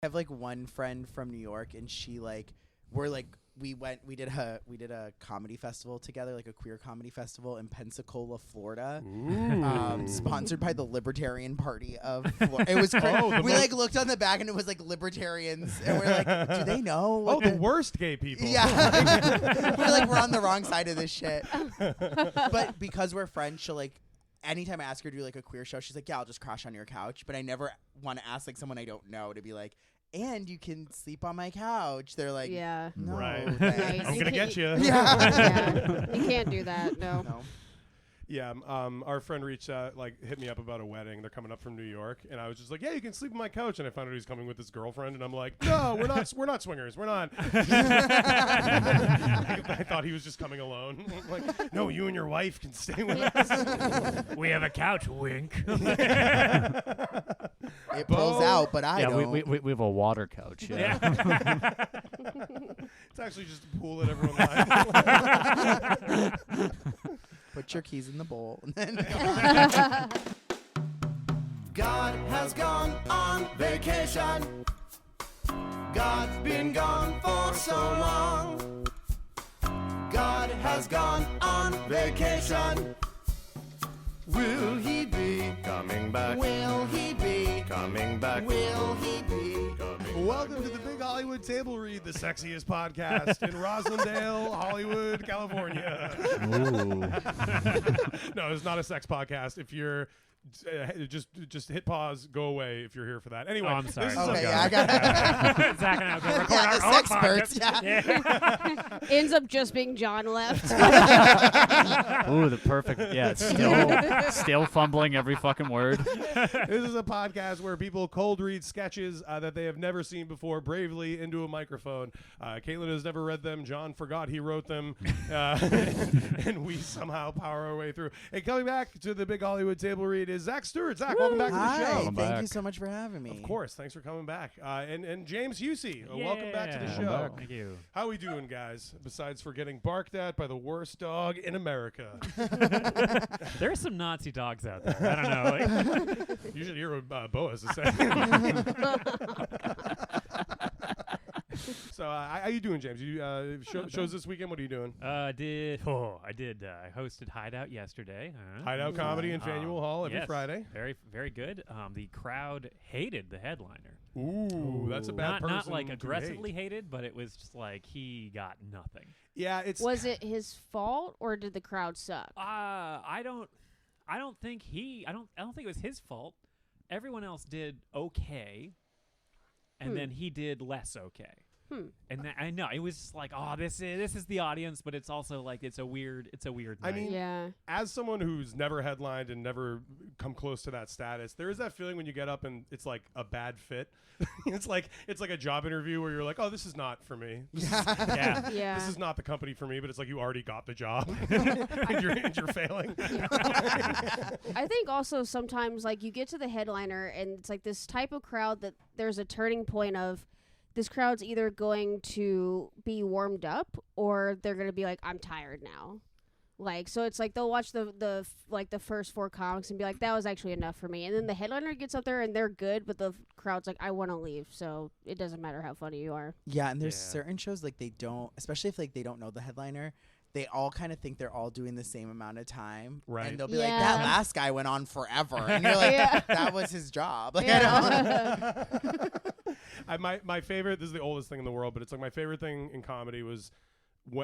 I have like one friend from New York, and she like we did a comedy festival together, like a queer comedy festival in Pensacola, Florida, sponsored by the Libertarian Party of Florida. It was we like looked on the back and it was like libertarians, and we're like, do they know? The worst gay people. Yeah, we're on the wrong side of this shit. But because we're friends, she'll like. Anytime I ask her to do like a queer show, she's like, yeah, I'll just crash on your couch. But I never want to ask like someone I don't know to be like, and you can sleep on my couch. They're like, yeah, no, right. Thanks. I'm going to get you. Yeah. You can't do that. No. Yeah, our friend reached out, hit me up about a wedding. They're coming up from New York, and I was just like, "Yeah, you can sleep on my couch." And I found out he's coming with his girlfriend, and I'm like, "No, we're not swingers. We're not." I thought he was just coming alone. I'm like, no, you and your wife can stay with us. We have a couch. Wink. It pulls out, but I don't. We have a water couch. Yeah. It's actually just a pool that everyone likes. Put your keys in the bowl. God has gone on vacation. God's been gone for so long. God has gone on vacation. Will he be coming back? Will he be coming back? Will he be coming Welcome to the Big Hollywood Table Read, the sexiest podcast in Roslindale, Hollywood, California. No, it's not a sex podcast. If you're just hit pause, go away if you're here for that. Anyway, I'm sorry. Okay, yeah, I got it. Zach and I will go record Yeah, our the own sex podcast. birds. Yeah. Ends up just being John left. Ooh, the perfect. Yeah, it's still fumbling every fucking word. This is a podcast where people cold read sketches that they have never seen before bravely into a microphone. Caitlin has never read them. John forgot he wrote them. And we somehow power our way through. And coming back to the Big Hollywood Table Read is Zach Stewart. Zach, welcome back to the show. Hi, thank you so much for having me. Of course, thanks for coming back. And James Huessy, welcome back to the Yeah. show. Thank you. How we doing, guys? Besides for getting barked at by the worst dog in America. There are some Nazi dogs out there. I don't know. You should hear what Boaz is saying. So, how you doing, James? You shows this weekend? What are you doing? I did. I hosted Hideout yesterday. Hideout Comedy in Faneuil Hall every yes, Friday. Very, very good. The crowd hated the headliner. Ooh, that's a bad person. Not like to aggressively hate. hated, but it was just like he got nothing. Yeah, it's. Was it his fault or did the crowd suck? I don't think I don't think it was his fault. Everyone else did okay, and then he did less okay. And I know it was just like, oh, this is the audience, but it's also like it's a weird night. I mean, Yeah. as someone who's never headlined and never come close to that status, there is that feeling when you get up and it's like a bad fit. it's like a job interview where you're like, oh, this is not for me. yeah. Yeah. This is not the company for me, but it's like you already got the job and you're failing. I think also sometimes like you get to the headliner and it's like this type of crowd that there's a turning point of this crowd's either going to be warmed up or they're going to be like, I'm tired now. Like, so it's like they'll watch the first four comics and be like, that was actually enough for me. And then the headliner gets up there and they're good, but the crowd's like, I want to leave. So it doesn't matter how funny you are. Yeah, and there's certain shows like they don't, especially if like they don't know the headliner, they all kind of think they're all doing the same amount of time. Right. And they'll be like, that last guy went on forever. And you're like, that was his job. Like, My favorite, this is the oldest thing in the world, but it's like my favorite thing in comedy was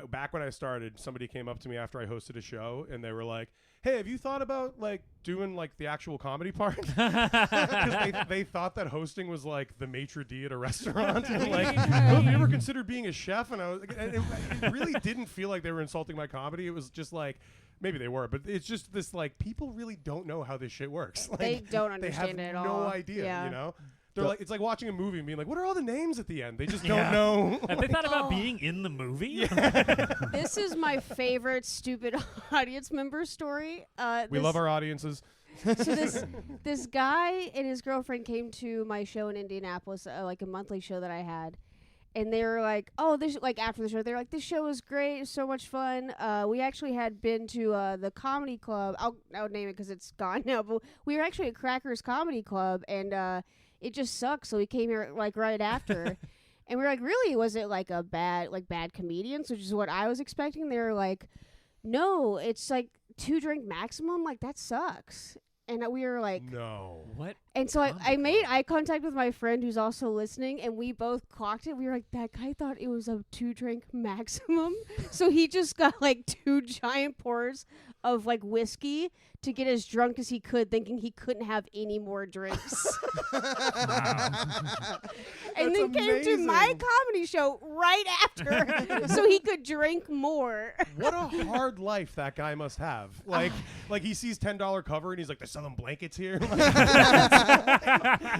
back when I started, somebody came up to me after I hosted a show and they were like, hey, have you thought about like doing like the actual comedy part? Because they thought that hosting was like the maitre d' at a restaurant. And like, have you ever considered being a chef? And I was like, it really didn't feel like they were insulting my comedy. It was just like, maybe they were, but it's just this like, people really don't know how this shit works. Like, they don't understand they it have at all. no idea, Yeah. you know? They're like, it's like watching a movie and being like, what are all the names at the end? They just don't know. Have they thought about being in the movie? This is my favorite stupid audience member story. We love our audiences. So this guy and his girlfriend came to my show in Indianapolis, like a monthly show that I had. And they were like, oh, this, like after the show, they're like, this show was great. It was so much fun. We actually had been to the comedy club. I'll name it because it's gone now. But we were actually at Cracker's Comedy Club. And it just sucks. So we came here like right after. And we were like, really? Was it like a bad comedians, which is what I was expecting? They were like, no, it's like 2 drink maximum. Like, that sucks. And we were like, no. What? And so I made eye contact with my friend who's also listening, and we both clocked it. We were like, that guy thought it was a 2 drink maximum. So he just got like 2 giant pours of like whiskey to get as drunk as he could, thinking he couldn't have any more drinks. And then came to my comedy show right after so he could drink more. What a hard life that guy must have. Like he sees $10 cover and he's like, they're selling blankets here.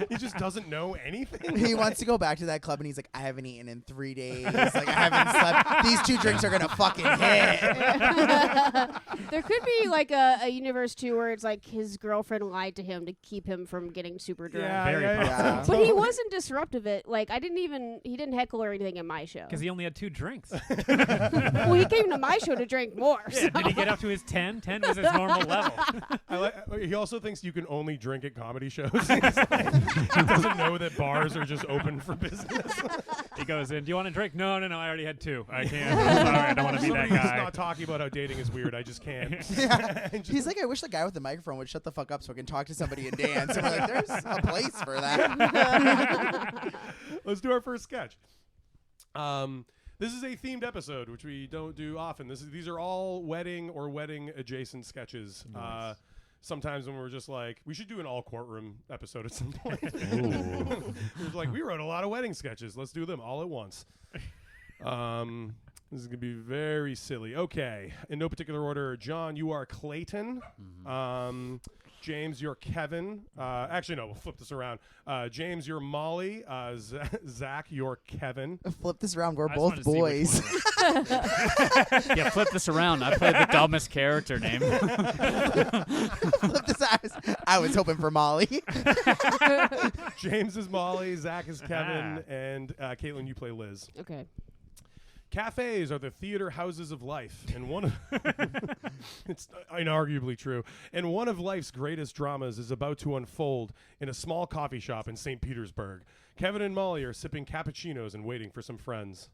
He just doesn't know anything. He wants to go back to that club and he's like, I haven't eaten in 3 days. Like, I haven't slept. These 2 drinks are going to fucking hit. There could be like a universe too where it's like his girlfriend lied to him to keep him from getting super drunk. Yeah. But he wasn't disruptive. Like, he didn't heckle or anything at my show. Because he only had 2 drinks. Well, he came to my show to drink more. Yeah, So. did he get up to his 10? 10 was his normal level. He also thinks you can only drink at comedy shows. He doesn't know that bars are just open for business. He goes in, do you want a drink? No, I already had 2. I can't. I'm sorry, I don't want to be that Somebody who's guy. not talking about how dating is weird. I just can't. He's like, I wish the guy with the microphone would shut the fuck up so I can talk to somebody and dance. And we're like, there's a place for that. Let's do our first sketch. This is a themed episode, which we don't do often. These are all wedding or wedding adjacent sketches. Nice. Sometimes when we're just like, we should do an all courtroom episode at some point. We're like, we wrote a lot of wedding sketches. Let's do them all at once. This is going to be very silly. Okay. In no particular order, John, you are Clayton. Mm-hmm. James, you're Kevin. Actually, no, we'll flip this around. James, you're Molly. Zach, you're Kevin. Flip this around. We're both boys. Yeah, flip this around. I played the dumbest character name. Flip this out. I was hoping for Molly. James is Molly. Zach is Kevin. And Caitlin, you play Liz. Okay. Cafes are the theater houses of life, and one of it's inarguably true. And one of life's greatest dramas is about to unfold in a small coffee shop in St. Petersburg. Kevin and Molly are sipping cappuccinos and waiting for some friends.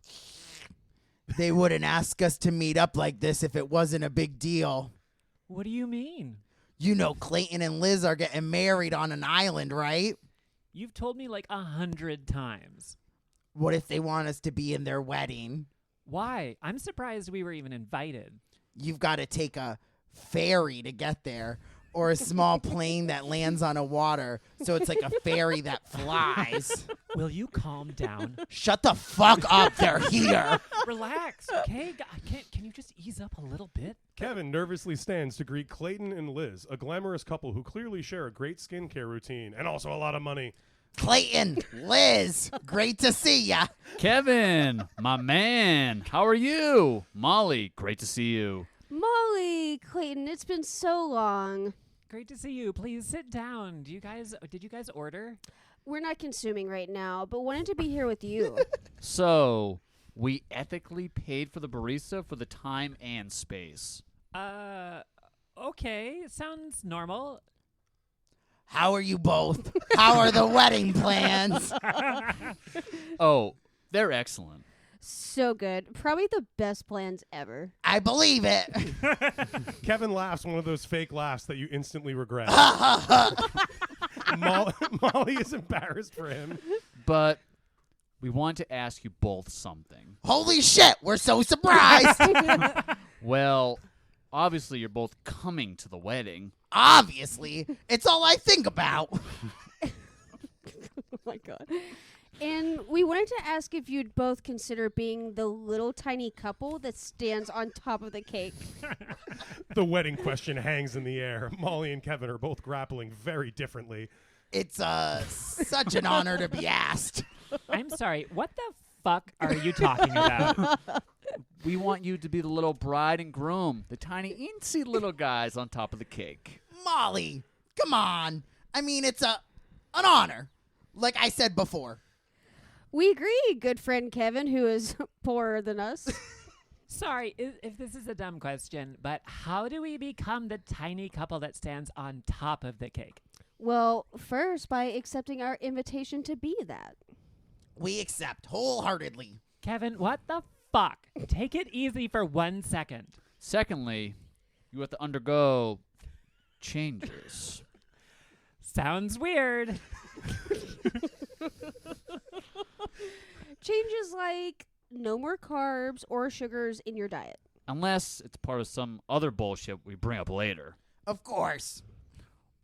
They wouldn't ask us to meet up like this if it wasn't a big deal. What do you mean? You know, Clayton and Liz are getting married on an island, right? You've told me like 100 times. What if they want us to be in their wedding? Why? I'm surprised we were even invited. You've got to take a ferry to get there, or a small plane that lands on a water, so it's like a ferry that flies. Will you calm down? Shut the fuck up, they're here. Relax, okay? Can you just ease up a little bit? Kevin nervously stands to greet Clayton and Liz, a glamorous couple who clearly share a great skincare routine and also a lot of money. Clayton, Liz, great to see ya. Kevin, my man, how are you? Molly, great to see you. Molly, Clayton, it's been so long. Great to see you. Please sit down. Did you guys order? We're not consuming right now, but wanted to be here with you. So, we ethically paid for the barista for the time and space. Okay. Sounds normal. How are you both? How are the wedding plans? Oh, they're excellent. So good. Probably the best plans ever. I believe it. Kevin laughs one of those fake laughs that you instantly regret. Molly is embarrassed for him. But we want to ask you both something. Holy shit, we're so surprised. Well, obviously you're both coming to the wedding. Obviously, it's all I think about. Oh my God. And we wanted to ask if you'd both consider being the little tiny couple that stands on top of the cake. The wedding question hangs in the air. Molly and Kevin are both grappling very differently. It's such an honor to be asked. I'm sorry. What the fuck are you talking about? We want you to be the little bride and groom, the tiny, eensy little guys on top of the cake. Molly, come on. I mean, it's an honor, like I said before. We agree, good friend Kevin, who is poorer than us. Sorry if this is a dumb question, but how do we become the tiny couple that stands on top of the cake? Well, first, by accepting our invitation to be that. We accept wholeheartedly. Kevin, what the fuck? Take it easy for 1 second. Secondly, you have to undergo changes. Sounds weird. Changes like no more carbs or sugars in your diet. Unless it's part of some other bullshit we bring up later. Of course.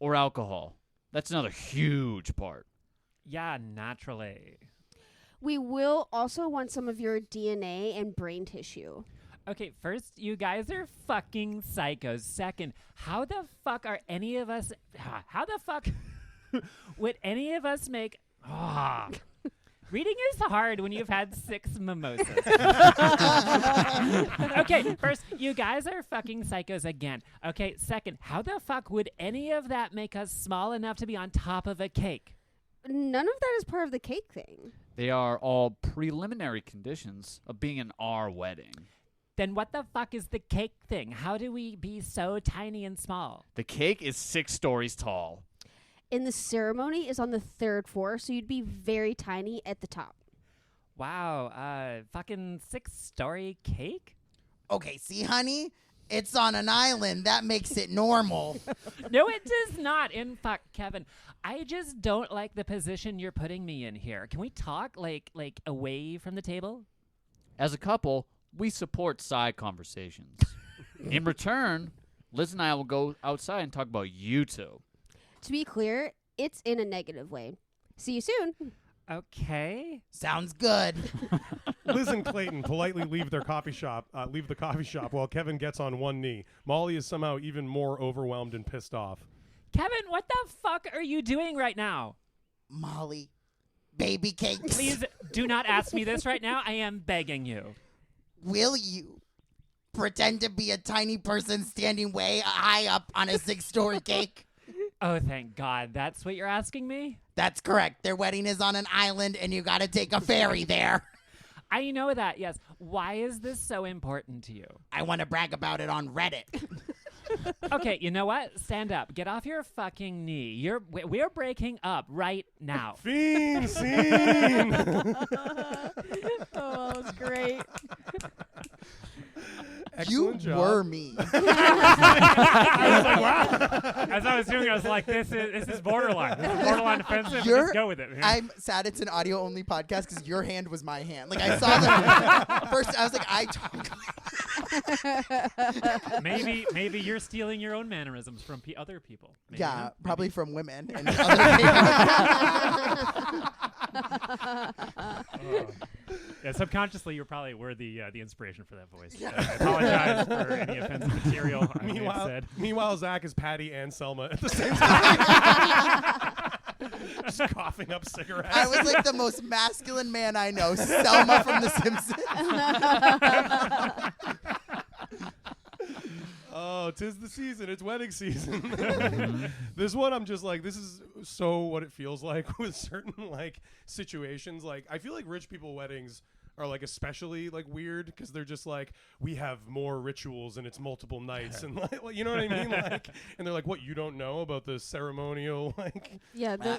Or alcohol. That's another huge part. Yeah, naturally. We will also want some of your DNA and brain tissue. Okay, first, you guys are fucking psychos. Second, how the fuck are any of us... How the fuck would any of us make... Reading is hard when you've had 6 mimosas. Okay, first, you guys are fucking psychos again. Okay, second, how the fuck would any of that make us small enough to be on top of a cake? None of that is part of the cake thing. They are all preliminary conditions of being in our wedding. Then what the fuck is the cake thing? How do we be so tiny and small? The cake is 6 stories tall. And the ceremony is on the 3rd floor, so you'd be very tiny at the top. Wow, fucking 6-story cake? Okay, see, honey? It's on an island. That makes it normal. No, it does not. In fact, Kevin, I just don't like the position you're putting me in here. Can we talk, like away from the table? As a couple, we support side conversations. In return, Liz and I will go outside and talk about you two. To be clear, it's in a negative way. See you soon. Okay. Sounds good. Liz and Clayton politely leave the coffee shop while Kevin gets on one knee. Molly is somehow even more overwhelmed and pissed off. Kevin, what the fuck are you doing right now? Molly, baby cakes. Please do not ask me this right now. I am begging you. Will you pretend to be a tiny person standing way high up on a 6-story cake? Oh, thank God. That's what you're asking me? That's correct. Their wedding is on an island, and you got to take a ferry there. I know that, yes. Why is this so important to you? I want to brag about it on Reddit. Okay, you know what? Stand up. Get off your fucking knee. We're breaking up right now. Fiend scene! Oh, that was great. Excellent You job. were me. I was like, wow. As I was doing, I was like, this is borderline. This is borderline offensive. Just go with it. Man. I'm sad it's an audio-only podcast because your hand was my hand. Like, I saw the first, I was like, I talk. Maybe you're stealing your own mannerisms from other people. Maybe, Yeah, no? probably from women and other people. Yeah, subconsciously, you probably were the inspiration for that voice. I apologize for any offensive material I may have said. Meanwhile, Zach is Patty and Selma at the same time. Just coughing up cigarettes. I was like the most masculine man I know, Selma from The Simpsons. Oh, 'tis the season. It's wedding season. This one, I'm just like, this is so what it feels like with certain like situations. Like, I feel like rich people weddings are like especially like weird because they're just like, we have more rituals and it's multiple nights and like you know what I mean? Like, and they're like, what, you don't know about the ceremonial like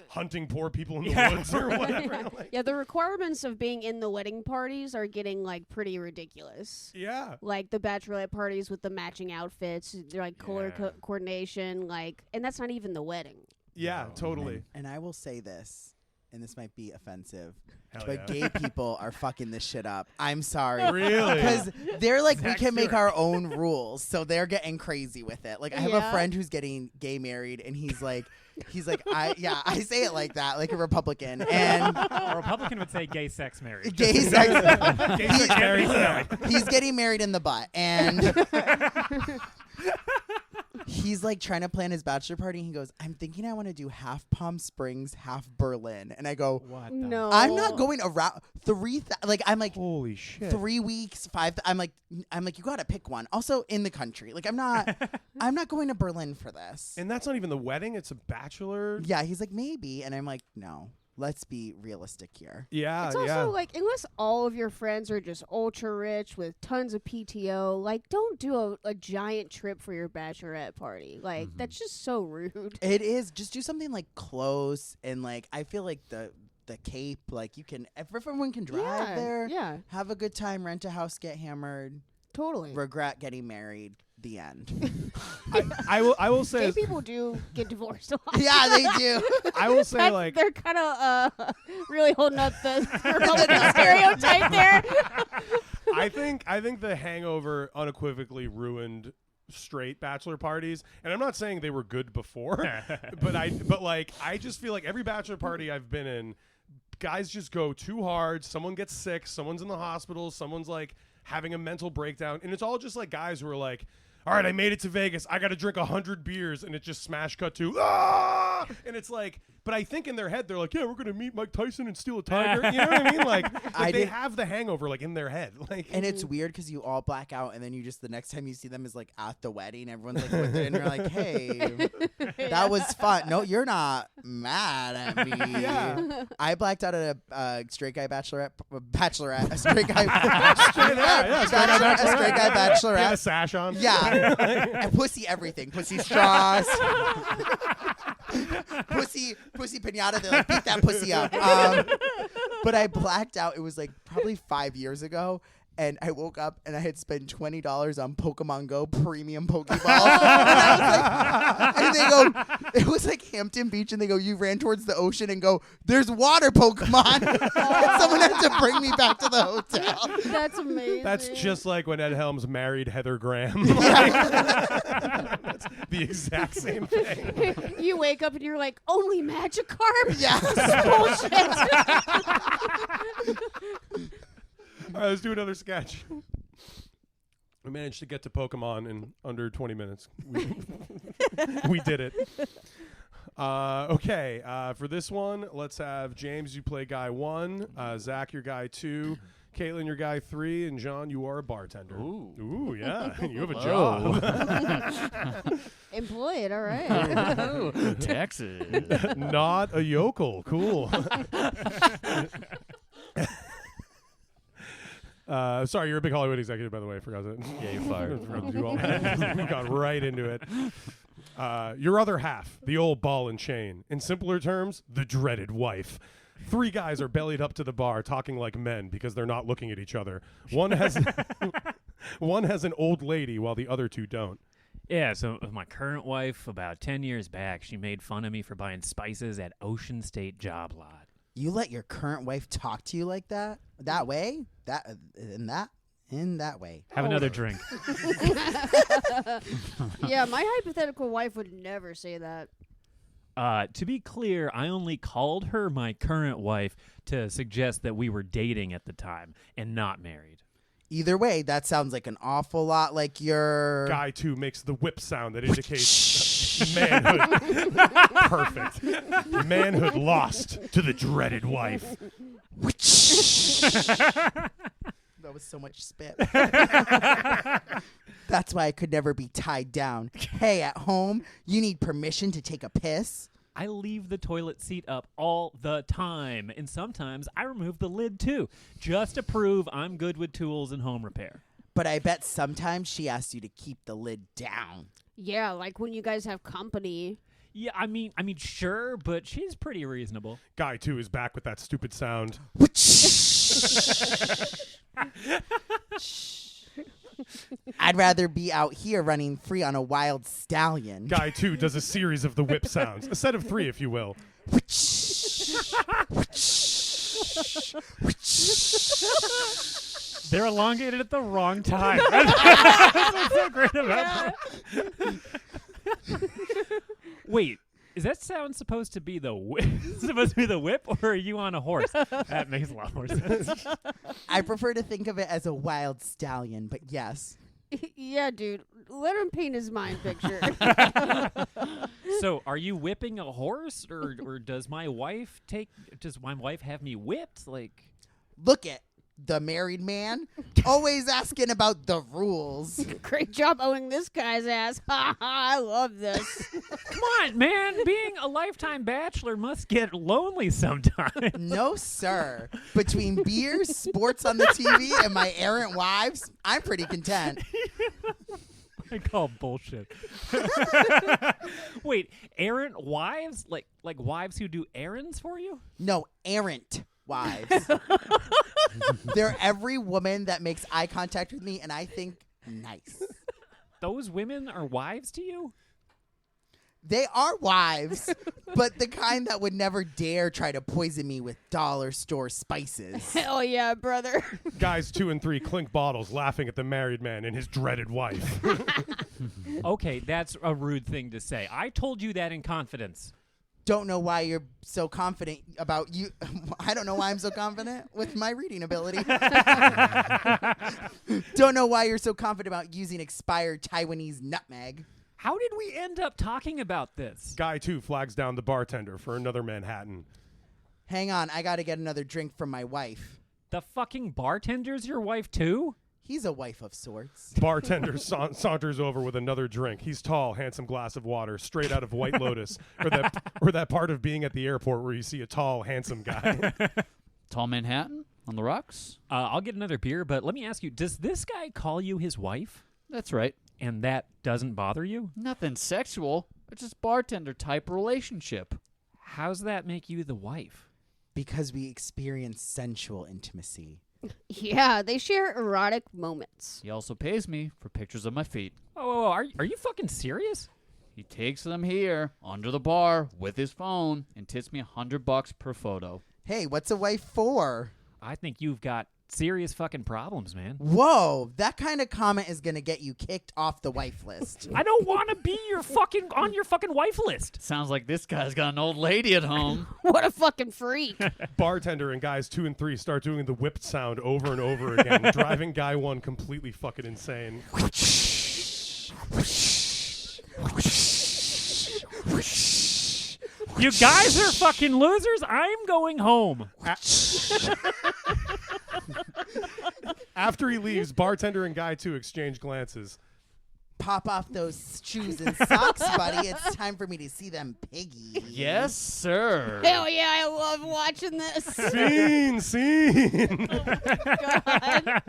hunting poor people in the woods or whatever? Like, Yeah, the requirements of being in the wedding parties are getting like pretty ridiculous. yeah. Like the bachelorette parties with the matching outfits, they're like color coordination, like, and that's not even the wedding. Yeah, totally. And I will say this, and this might be offensive, Hell but yeah. gay people are fucking this shit up. I'm sorry. Really? Because they're like, we Zach can make Stewart. our own rules. So they're getting crazy with it. Like, I have a Yeah. friend who's getting gay married, and he's like, I say it like that, like a Republican. And A Republican would say gay sex marriage. gay sex. Gay sex married Sally. He's getting married in the butt. And he's like trying to plan his bachelor party. And he goes, I'm thinking I want to do half Palm Springs, half Berlin. And I go, What the No. I'm not going around I'm like, Holy shit. 3 weeks, 5. I'm like, you got to pick one. Also in the country. Like, I'm not going to Berlin for this. And that's not even the wedding. It's a bachelor. Yeah. He's like, maybe. And I'm like, no. let's be realistic here. Yeah, It's also like, unless all of your friends are just ultra rich with tons of PTO, like, don't do a giant trip for your bachelorette party. Like, that's just so rude. It is. Just do something like close, and like I feel like the Cape, like you can, everyone can drive there. Yeah, Have a good time, rent a house, get hammered, totally. regret getting married. The end. I will say Gay people do get divorced a lot. Yeah, they do. I will say like They're kind of really holding up the Republican stereotype there. I think the Hangover unequivocally ruined straight bachelor parties, and I'm not saying they were good before, but I just feel like every bachelor party I've been in, guys just go too hard. Someone gets sick, someone's in the hospital, someone's like having a mental breakdown, and it's all just like guys who are like, all right, I made it to Vegas. I got to drink 100 beers, and it just smash cut to, and it's like, but I think in their head they're like, yeah, we're gonna meet Mike Tyson and steal a tiger. You know what I mean? Like they have the Hangover like in their head, like. And it's weird because you all black out, and then you just the next time you see them is like at the wedding. Everyone's like with it, and you're like, hey, that was fun. No, you're not mad at me. Yeah. I blacked out at a straight guy bachelorette, a straight guy, a straight guy They have a bachelorette. sash on. Yeah, and pussy everything, pussy straws, pussy pinata. They like beat that pussy up. But I blacked out. It was like probably 5 years ago. And I woke up and I had spent $20 on Pokemon Go premium Pokeballs. And I was like, and they go, it was like Hampton Beach, and they go, you ran towards the ocean and go, there's water Pokemon. And someone had to bring me back to the hotel. That's amazing. That's just like when Ed Helms married Heather Graham. That's the exact same thing. You wake up and you're like, only Magikarp? Yeah. Bullshit. All right, let's do another sketch. We managed to get to Pokemon in under 20 minutes. We did it. Okay, for this one, let's have James, you play guy 1, Zach, your guy 2, Caitlin, your guy 3, and John, you are a bartender. Ooh, yeah, you have a Whoa. job. Employed, all right. Texas. Not a yokel. Cool. Sorry, you're a big Hollywood executive, by the way. I forgot that. Yeah, you're fired. We got right into it. Your other half, the old ball and chain. In simpler terms, the dreaded wife. 3 guys are bellied up to the bar talking like men because they're not looking at each other. One has an old lady while the other 2 don't. Yeah, so my current wife, about 10 years back, she made fun of me for buying spices at Ocean State Job Lot. You let your current wife talk to you like that? That way? In that way. Have another drink. Yeah, my hypothetical wife would never say that. To be clear, I only called her my current wife to suggest that we were dating at the time and not married. Either way, that sounds like an awful lot like your... Guy 2 makes the whip sound that indicates manhood. Perfect. Manhood lost to the dreaded wife. That was so much spit. That's why I could never be tied down. Hey, at home, you need permission to take a piss? I leave the toilet seat up all the time, and sometimes I remove the lid too, just to prove I'm good with tools and home repair. But I bet sometimes she asks you to keep the lid down. Yeah, like when you guys have company. Yeah, I mean, sure, but she's pretty reasonable. Guy 2 is back with that stupid sound. I'd rather be out here running free on a wild stallion. Guy 2 does a series of the whip sounds. A set of 3, if you will. They're elongated at the wrong time. That's what's so great about that. Wait, is that sound supposed to be the whip? Supposed to be the whip, or are you on a horse? That makes a lot more sense. I prefer to think of it as a wild stallion, but yes. Yeah, dude. Let him paint his mind picture. So, are you whipping a horse, or does my wife have me whipped? Like, Look it. the married man, always asking about the rules. Great job owing this guy's ass. Ha ha, I love this. Come on, man. Being a lifetime bachelor must get lonely sometimes. No, sir. Between beers, sports on the TV, and my errant wives, I'm pretty content. I call bullshit. Wait, errant wives? Like wives who do errands for you? No, errant wives. They're every woman that makes eye contact with me, and I think nice. Those women are wives to you? They are wives, but the kind that would never dare try to poison me with dollar store spices. Hell yeah, brother. Guys 2 and 3 clink bottles, laughing at the married man and his dreaded wife. Okay, that's a rude thing to say. I told you that in confidence. Don't know why you're so confident about you. I don't know why I'm so confident with my reading ability. Don't know why you're so confident about using expired Taiwanese nutmeg. How did we end up talking about this? Guy 2 flags down the bartender for another Manhattan. Hang on, I gotta get another drink from my wife. The fucking bartender's your wife too? He's a wife of sorts. Bartender saunters over with another drink. He's tall, handsome glass of water, straight out of White Lotus, or that part of being at the airport where you see a tall, handsome guy. Tall Manhattan on the rocks? I'll get another beer, but let me ask you, does this guy call you his wife? That's right. And that doesn't bother you? Nothing sexual. It's just bartender type relationship. How's that make you the wife? Because we experience sensual intimacy. Yeah, they share erotic moments. He also pays me for pictures of my feet. Oh, are you fucking serious? He takes them here, under the bar, with his phone, and tips me $100 per photo. Hey, what's a wife for? I think you've got serious fucking problems, man. Whoa, that kind of comment is gonna get you kicked off the wife list. I don't want to be on your fucking wife list. Sounds like this guy's got an old lady at home. What a fucking freak. Bartender and guys 2 and 3 start doing the whipped sound over and over again, driving guy 1 completely fucking insane. You guys are fucking losers. I'm going home. After he leaves, bartender and guy 2 exchange glances. Pop off those shoes and socks, buddy. It's time for me to see them piggy. Yes, sir. Hell yeah, I love watching this. Scene. God.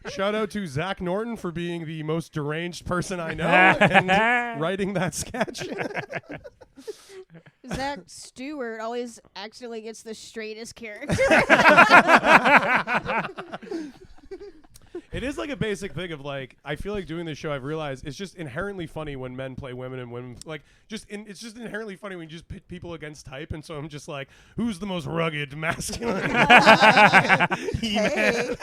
Shout out to Zach Norton for being the most deranged person I know and writing that sketch. Zach Stewart always accidentally gets the straightest character. It is like a basic thing of like, I feel like doing this show, I've realized it's just inherently funny when men play women and women like it's just inherently funny when you just pit people against type. And so I'm just like, who's the most rugged masculine? Hey.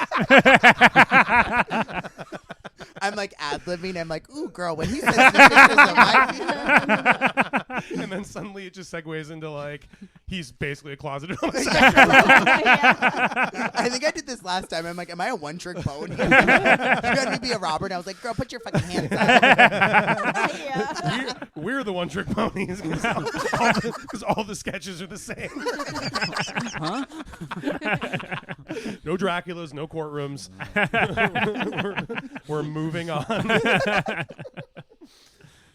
I'm like ad-libbing. I'm like, ooh, girl, when he says the pictures of my feet. And then suddenly it just segues into like, he's basically a closeted homosexual. I think I did this last time. I'm like, am I a one-trick pony? You had me be a robber, and I was like, girl, put your fucking hands up. Yeah. We're the one-trick ponies because all the sketches are the same. Huh? No Draculas, no courtrooms. we're moving on.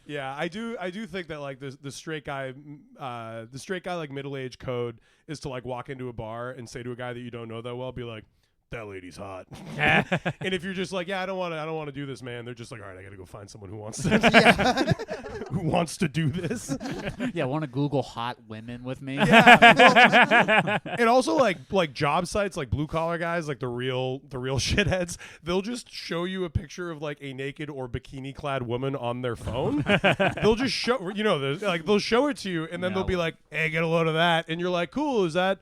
Yeah, I do think that like the straight guy like middle-aged code is to like walk into a bar and say to a guy that you don't know that well, be like, that lady's hot. And if you're just like, yeah, I don't want to do this, man, they're just like, all right, I got to go find someone who wants to who wants to do this. Yeah, want to Google hot women with me? Yeah. And also like job sites, like blue collar guys, like the real shitheads, they'll just show you a picture of like a naked or bikini clad woman on their phone. They'll just show, they'll show it to you, and then they'll be like, hey, get a load of that. And you're like, cool, is that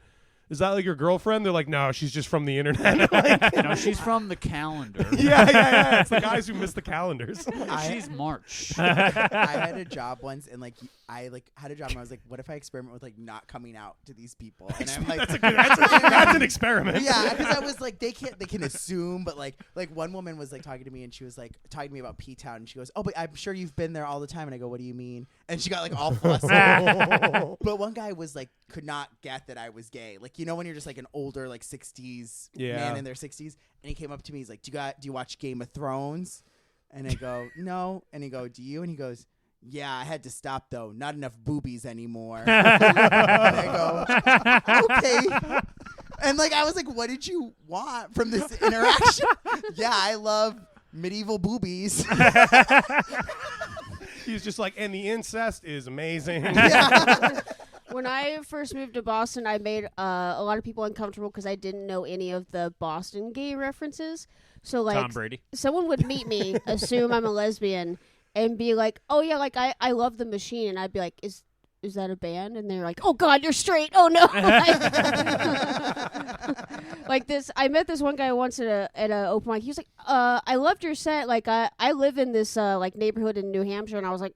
like your girlfriend? They're like, no, she's just from the internet. Like, No, she's from the calendar. yeah. It's the guys who miss the calendars. She's March. I had a job once, and like I had a job, and I was like, what if I experiment with like not coming out to these people? And I'm like, That's an experiment. yeah, because I was like, they can assume, but like one woman was like talking to me, and she was like talking to me about P-Town, and she goes, oh, but I'm sure you've been there all the time, and I go, what do you mean? And she got like all flustered. But one guy was like, could not get that I was gay. Like, you know, when you're just like an older, like 60s man in their 60s. And he came up to me. He's like, do you watch Game of Thrones? And I go, no. And he go, do you? And he goes, yeah, I had to stop though. Not enough boobies anymore. And I go, okay. And like, I was like, what did you want from this interaction? Yeah, I love medieval boobies. He's just like, and the incest is amazing. Yeah. When I first moved to Boston, I made a lot of people uncomfortable because I didn't know any of the Boston gay references. So like, Tom Brady. someone would meet me, assume I'm a lesbian, and be like, "Oh yeah, like I love the Machine," and I'd be like, "Is that a band?" And they're like, "Oh God, you're straight." Oh no. Like this, I met this one guy once at a open mic. He was like, "I loved your set. Like I live in this like neighborhood in New Hampshire," and I was like,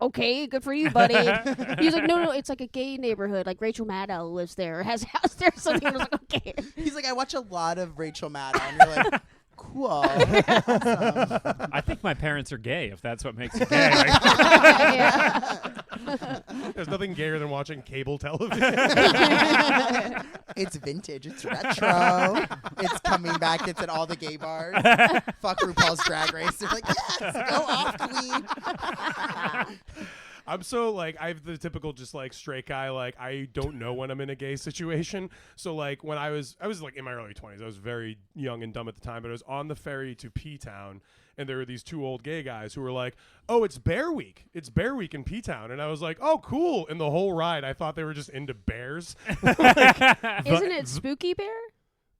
"Okay, good for you, buddy." He was like, "No, it's like a gay neighborhood. Like Rachel Maddow lives there, or has a house there, or something." I was like, "Okay." He's like, I watch a lot of Rachel Maddow. And you're like, cool. Awesome. I think my parents are gay, if that's what makes it gay. There's nothing gayer than watching cable television. It's vintage. It's retro. It's coming back. It's at all the gay bars. Fuck RuPaul's Drag Race. They're like, yes, go off, queen. I'm so like, I have the typical just like straight guy. Like, I don't know when I'm in a gay situation. So like when I was like in my early 20s, I was very young and dumb at the time, but I was on the ferry to P-Town, and there were these two old gay guys who were like, "Oh, it's Bear Week. It's Bear Week in P-Town." And I was like, "Oh, cool." And the whole ride, I thought they were just into bears. Isn't it Spooky Bear,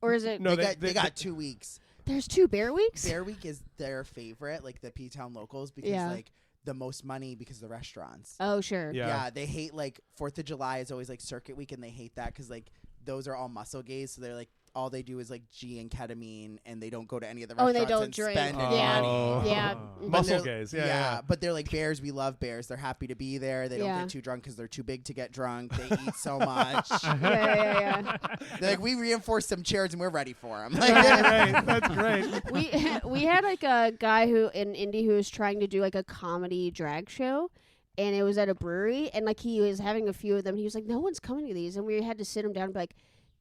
or is it? No, They got 2 weeks. There's 2 Bear Weeks. Bear Week is their favorite, like the P-Town locals, because like the most money because of the restaurants. Oh sure. Yeah. They hate like 4th of July is always like Circuit Week, and they hate that because like those are all muscle gays, so they're like all they do is like G and ketamine, and they don't go to any of the restaurants. Oh, they don't and drink. spend any Yeah. money. Yeah. But Muscle they're- gays. Yeah. But they're like bears. We love bears. They're happy to be there. They don't Yeah. get too drunk because they're too big to get drunk. They eat so much. Yeah. They're like, we reinforced some chairs and we're ready for them. Right. That's great. We had like a guy who in Indy who was trying to do like a comedy drag show, and it was at a brewery, and like he was having a few of them. He was like, "No one's coming to these," and we had to sit him down and be like,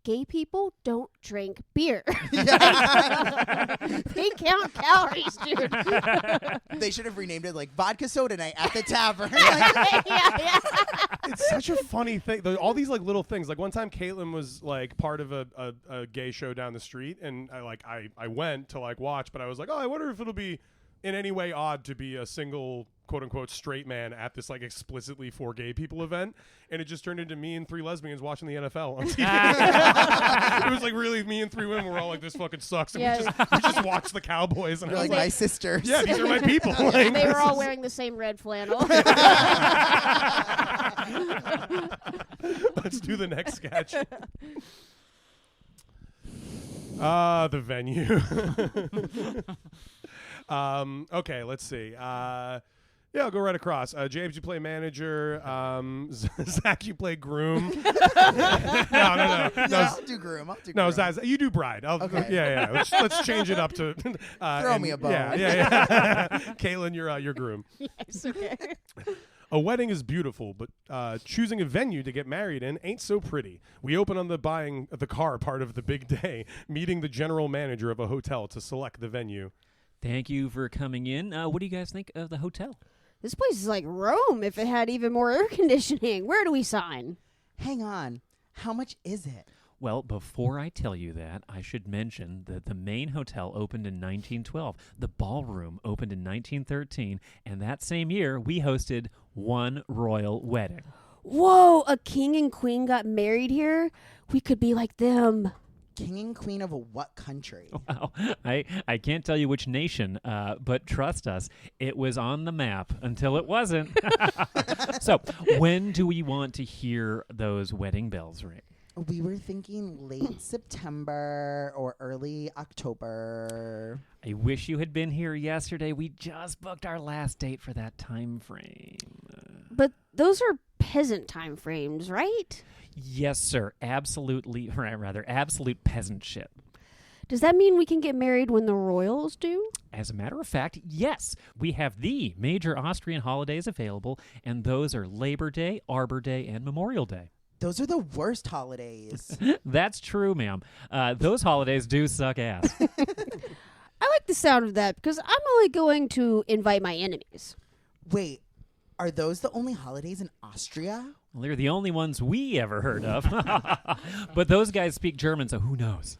"Gay people don't drink beer. They count calories, dude." They should have renamed it like Vodka Soda Night at the Tavern. yeah. It's such a funny thing. All these like little things. Like one time, Caitlin was like part of a gay show down the street, and I went to like watch, but I was like, oh, I wonder if it'll be in any way odd to be a single quote unquote straight man at this like explicitly for gay people event, and it just turned into me and 3 lesbians watching the NFL on TV. It was like really me and 3 women were all like, this fucking sucks, and we just watched the Cowboys, and They're I was like my sisters. yeah, these are my people. Like, They this were all is- wearing the same red flannel. Let's do the next sketch. The venue. Okay, let's see. Yeah, I'll go right across. James, you play manager. Zach, you play groom. No. Yeah, I'll do groom. No, Zach, you do bride. Okay. Yeah. Let's change it up to Throw me a bone. Yeah. Caitlin, you're groom. Yes, okay. A wedding is beautiful, but choosing a venue to get married in ain't so pretty. We open on the buying the car part of the big day, meeting the general manager of a hotel to select the venue. Thank you for coming in. What do you guys think of the hotel? This place is like Rome if it had even more air conditioning. Where do we sign? Hang on. How much is it? Well, before I tell you that, I should mention that the main hotel opened in 1912. The ballroom opened in 1913. And that same year, we hosted one royal wedding. Whoa, a king and queen got married here? We could be like them. King and queen of what country? Wow. I can't tell you which nation, but trust us, it was on the map until it wasn't. So, when do we want to hear those wedding bells ring? We were thinking late September or early October. I wish you had been here yesterday. We just booked our last date for that time frame. But those are peasant time frames, right? Yes, sir. Absolutely, or rather, absolute peasant shit. Does that mean we can get married when the royals do? As a matter of fact, yes. We have the major Austrian holidays available, and those are Labor Day, Arbor Day, and Memorial Day. Those are the worst holidays. That's true, ma'am. Those holidays do suck ass. I like the sound of that because I'm only going to invite my enemies. Wait, are those the only holidays in Austria? Well, they're the only ones we ever heard of. But those guys speak German, so who knows?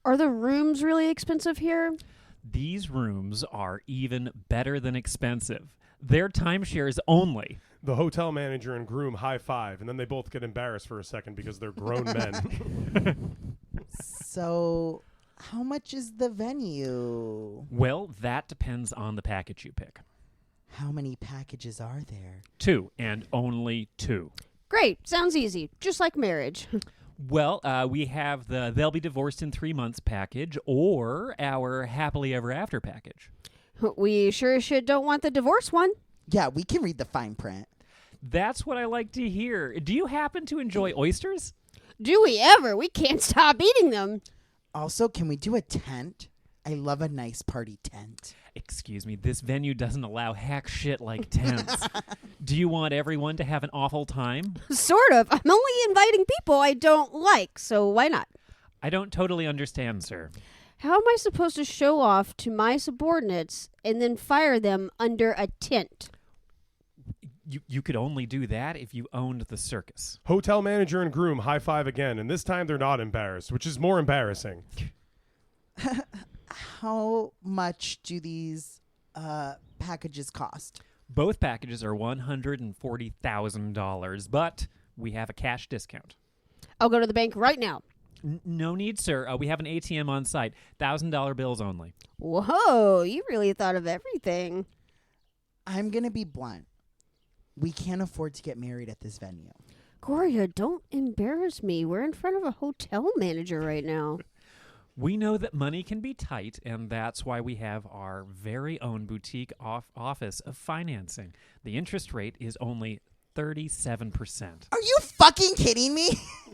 Are the rooms really expensive here? These rooms are even better than expensive. They're timeshares only. The hotel manager and groom high five, and then they both get embarrassed for a second because they're grown men. So, how much is the venue? Well, that depends on the package you pick. How many packages are there? 2, and only 2. Great. Sounds easy. Just like marriage. Well, we have the They'll Be Divorced in 3 months package or our Happily Ever After package. We sure as shit don't want the divorce one. Yeah, we can read the fine print. That's what I like to hear. Do you happen to enjoy oysters? Do we ever? We can't stop eating them. Also, can we do a tent? I love a nice party tent. Excuse me, this venue doesn't allow hack shit like tents. Do you want everyone to have an awful time? Sort of. I'm only inviting people I don't like, so why not? I don't totally understand, sir. How am I supposed to show off to my subordinates and then fire them under a tent? You could only do that if you owned the circus. Hotel manager and groom high five again, and this time they're not embarrassed, which is more embarrassing. How much do these packages cost? Both packages are $140,000, but we have a cash discount. I'll go to the bank right now. No need, sir. We have an ATM on site. $1,000 bills only. Whoa, you really thought of everything. I'm going to be blunt. We can't afford to get married at this venue. Gloria, don't embarrass me. We're in front of a hotel manager right now. We know that money can be tight, and that's why we have our very own boutique office of financing. The interest rate is only 37%. Are you fucking kidding me?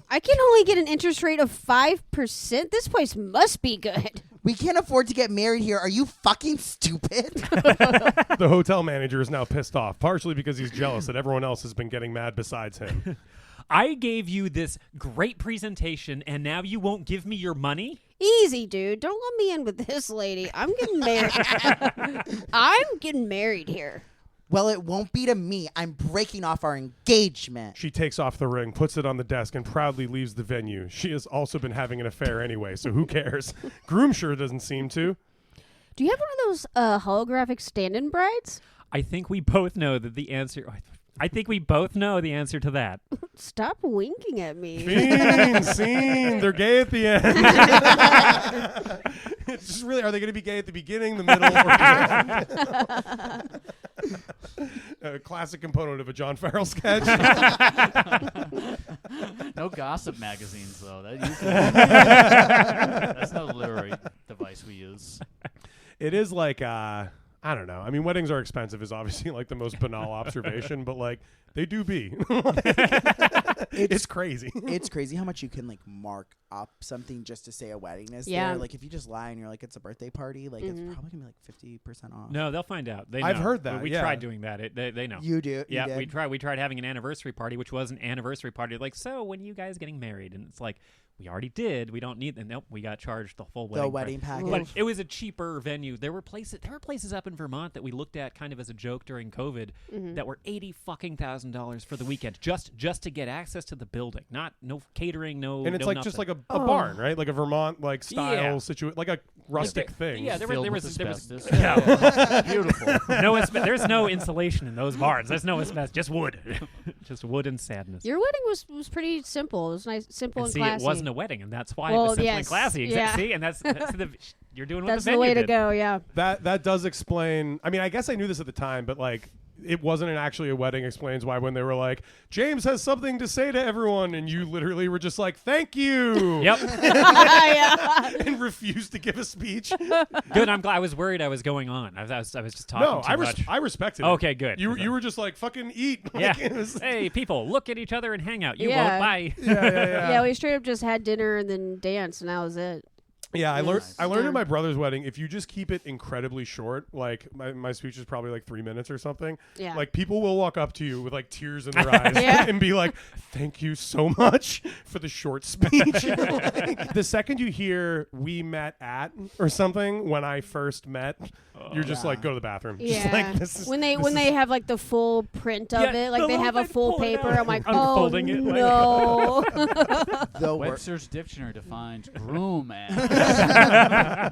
I can only get an interest rate of 5%. This place must be good. We can't afford to get married here. Are you fucking stupid? The hotel manager is now pissed off, partially because he's jealous that everyone else has been getting mad besides him. I gave you this great presentation, and now you won't give me your money? Easy, dude. Don't let me in with this lady. I'm getting married. I'm getting married here. Well, it won't be to me. I'm breaking off our engagement. She takes off the ring, puts it on the desk, and proudly leaves the venue. She has also been having an affair anyway, so who cares? Groom sure doesn't seem to. Do you have one of those holographic stand-in brides? I think we both know that the answer... I think we both know the answer to that. Stop winking at me. Scene. They're gay at the end. It's just really, are they going to be gay at the beginning, the middle, or the end? A classic component of a John Farrell sketch. No gossip magazines, though. That's not a literary device we use. It is like, I don't know. I mean, weddings are expensive is obviously like the most banal observation, but like they do be. It's crazy. It's crazy how much you can like mark up something just to say a wedding is Yeah. there. Like if you just lie and you're like it's a birthday party, like it's probably gonna be like 50% off. No, they'll find out. They know. I've heard that, We yeah. tried doing that. They know. You do. Yeah, you we did? tried. We tried having an anniversary party, which was an anniversary party. Like, so when are you guys getting married? And it's like, we already did. We don't need. And nope, we got charged the full wedding. The wedding price. package. But it was a cheaper venue. There were places up in Vermont that we looked at kind of as a joke during COVID that were $80,000 for the weekend just to get access to the building. No catering, no. And it's no like nothing. just like a barn, right? Like a Vermont like style situation, like a rustic thing. Yeah, there Filled was with asbestos. yeah. Beautiful. There's no insulation in those barns. There's no asbestos, just wood, just wood and sadness. Your wedding was pretty simple. It was nice, simple and see, classy. it wasn't a wedding, and that's why it Well, was simple yes, and classy. yeah. See, and that's you're doing what That's the the venue way to did. go. Yeah. That does explain. I mean, I guess I knew this at the time, but like it wasn't actually a wedding. Explains why when they were like, James has something to say to everyone, and you literally were just like, thank you. Yep. Yeah. And refused to give a speech. Good. I'm glad. I was worried I was going on. I was just talking No, too much. I respected it. Okay, good. You were just like fucking eat. Yeah. Like, it was, Hey, people, look at each other and hang out. You Yeah. won't. Bye. yeah. Yeah, we straight up just had dinner and then danced, and that was it. Yeah, I Yes. learned Yeah. at my brother's wedding, if you just keep it incredibly short, like my speech is probably like 3 minutes or something. Yeah. Like people will walk up to you with like tears in their eyes Yeah. and be like, "Thank you so much for the short speech." Like, the second you hear "we met at" or something when I first met, you're just like, go to the bathroom. Just Yeah. like, this is, when this they is- have like the full print of Yeah, it, like the they little have a thing, full pull it paper. out, I'm like, unfolding oh it, like- no. The, wor- Webster's dictionary defines groom man.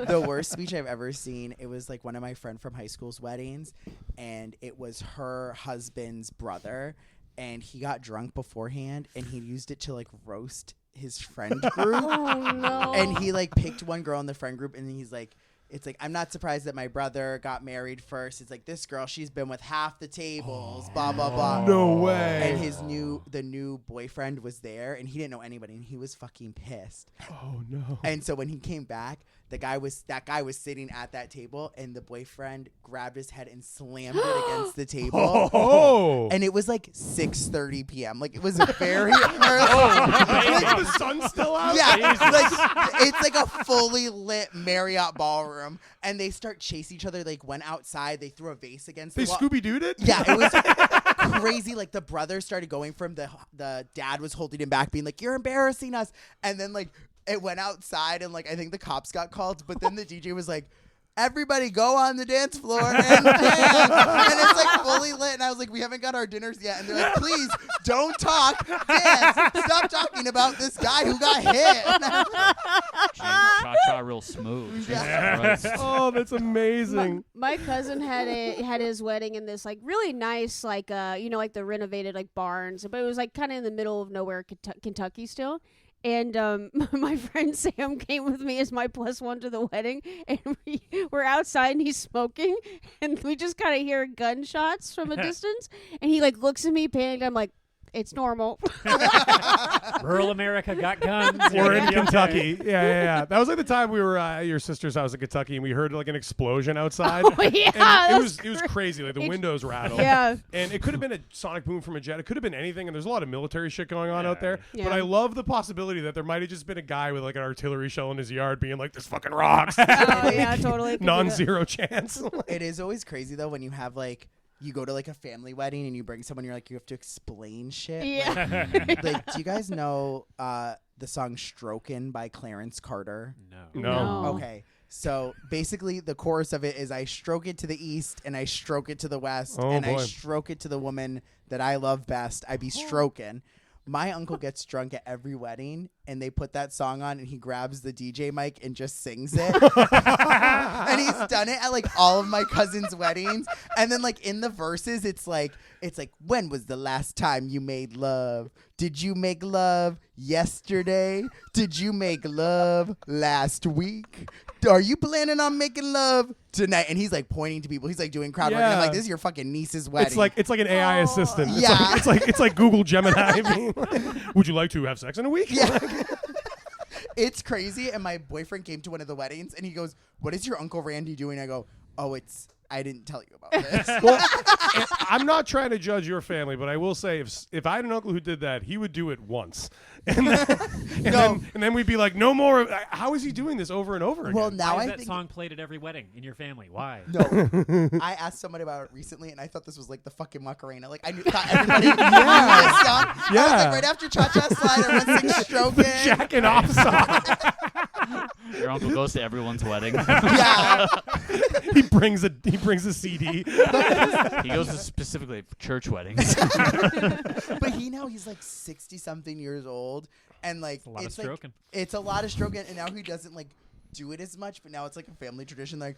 the worst speech I've ever seen. It was like one of my friend from high school's weddings, and it was her husband's brother, and he got drunk beforehand, and he used it to like roast his friend group. Oh no. And he like picked one girl in the friend group, and he's like, it's like, I'm not surprised that my brother got married first. It's like, this girl, she's been with half the tables, blah blah blah. No way. And the new boyfriend was there, and he didn't know anybody, and he was fucking pissed. Oh no. And so when he came back, that guy was sitting at that table, and the boyfriend grabbed his head and slammed it against the table. Oh. And it was like 6:30 p.m. Like, it was very early. Like, the sun's still out. Yeah, like it's like a fully lit Marriott ballroom, and they start chasing each other. Like, went outside, they threw a vase against They the wall. Scooby Dooed it. Yeah, it was crazy. Like, the brother started going from the dad was holding him back, being like, "You're embarrassing us," and then like it went outside, and like I think the cops got called, but then the DJ was like, "Everybody go on the dance floor and dance." And it's like fully lit, and I was like, "We haven't got our dinners yet," and they're like, "Please don't talk, dance, stop talking about this guy who got hit." Cha-cha real smooth. Jesus Christ. Oh, that's amazing. My cousin had his wedding in this like really nice like like the renovated like barns, but it was like kind of in the middle of nowhere, Kentucky still. And my friend Sam came with me as my +1 to the wedding, and we're outside and he's smoking, and we just kind of hear gunshots from a distance, and he like looks at me panicked. I'm like, it's normal. Rural America got guns. We're in Okay. Kentucky. Yeah. That was like the time we were at your sister's house in Kentucky, and we heard like an explosion outside. Oh, yeah, And that's it was crazy. Like the windows rattled. Yeah. And it could have been a sonic boom from a jet. It could have been anything. And there's a lot of military shit going on out there. Yeah. But I love the possibility that there might have just been a guy with like an artillery shell in his yard being like, "This fucking rocks." Oh yeah, totally. Could be that. Non-zero chance. It is always crazy though when you have like you go to like a family wedding and you bring someone, you're like, you have to explain shit. Yeah. Like, do you guys know the song "Strokin" by Clarence Carter? No. No. No. Okay. So basically, the chorus of it is, "I stroke it to the east and I stroke it to the west, Oh, and I boy. stroke it to the woman that I love best. I be stroking." My uncle gets drunk at every wedding, and they put that song on, and he grabs the DJ mic and just sings it. And he's done it at like all of my cousins' weddings. And then like in the verses, it's like, "When was the last time you made love? Did you make love yesterday? Did you make love last week? Are you planning on making love tonight?" And he's like pointing to people. He's like doing crowd work. And I'm Yeah. like, "This is your fucking niece's wedding." It's like an AI assistant. It's Yeah. like, it's like Google Gemini. being like, "Would you like to have sex in a week?" Yeah. It's crazy. And my boyfriend came to one of the weddings, and he goes, "What is your Uncle Randy doing?" I go, "Oh, I didn't tell you about this." Well, I'm not trying to judge your family, but I will say if I had an uncle who did that, he would do it once, and then we'd be like, "No more." How is he doing this over and over again? Well, now Why is I that think. song played at every wedding in your family? Why? No, I asked somebody about it recently, and I thought this was like the fucking Macarena. Like thought everybody knew this song. I was like, right after Cha Cha Slide, everyone sings "Stroking." jacking off song. Your uncle goes to everyone's wedding. Yeah, he brings a CD. He goes to specifically church weddings. but he's like 60-something years old, and like a lot of it's like stroking. it's a lot of stroking, and now he doesn't like do it as much, but now it's like a family tradition. Like,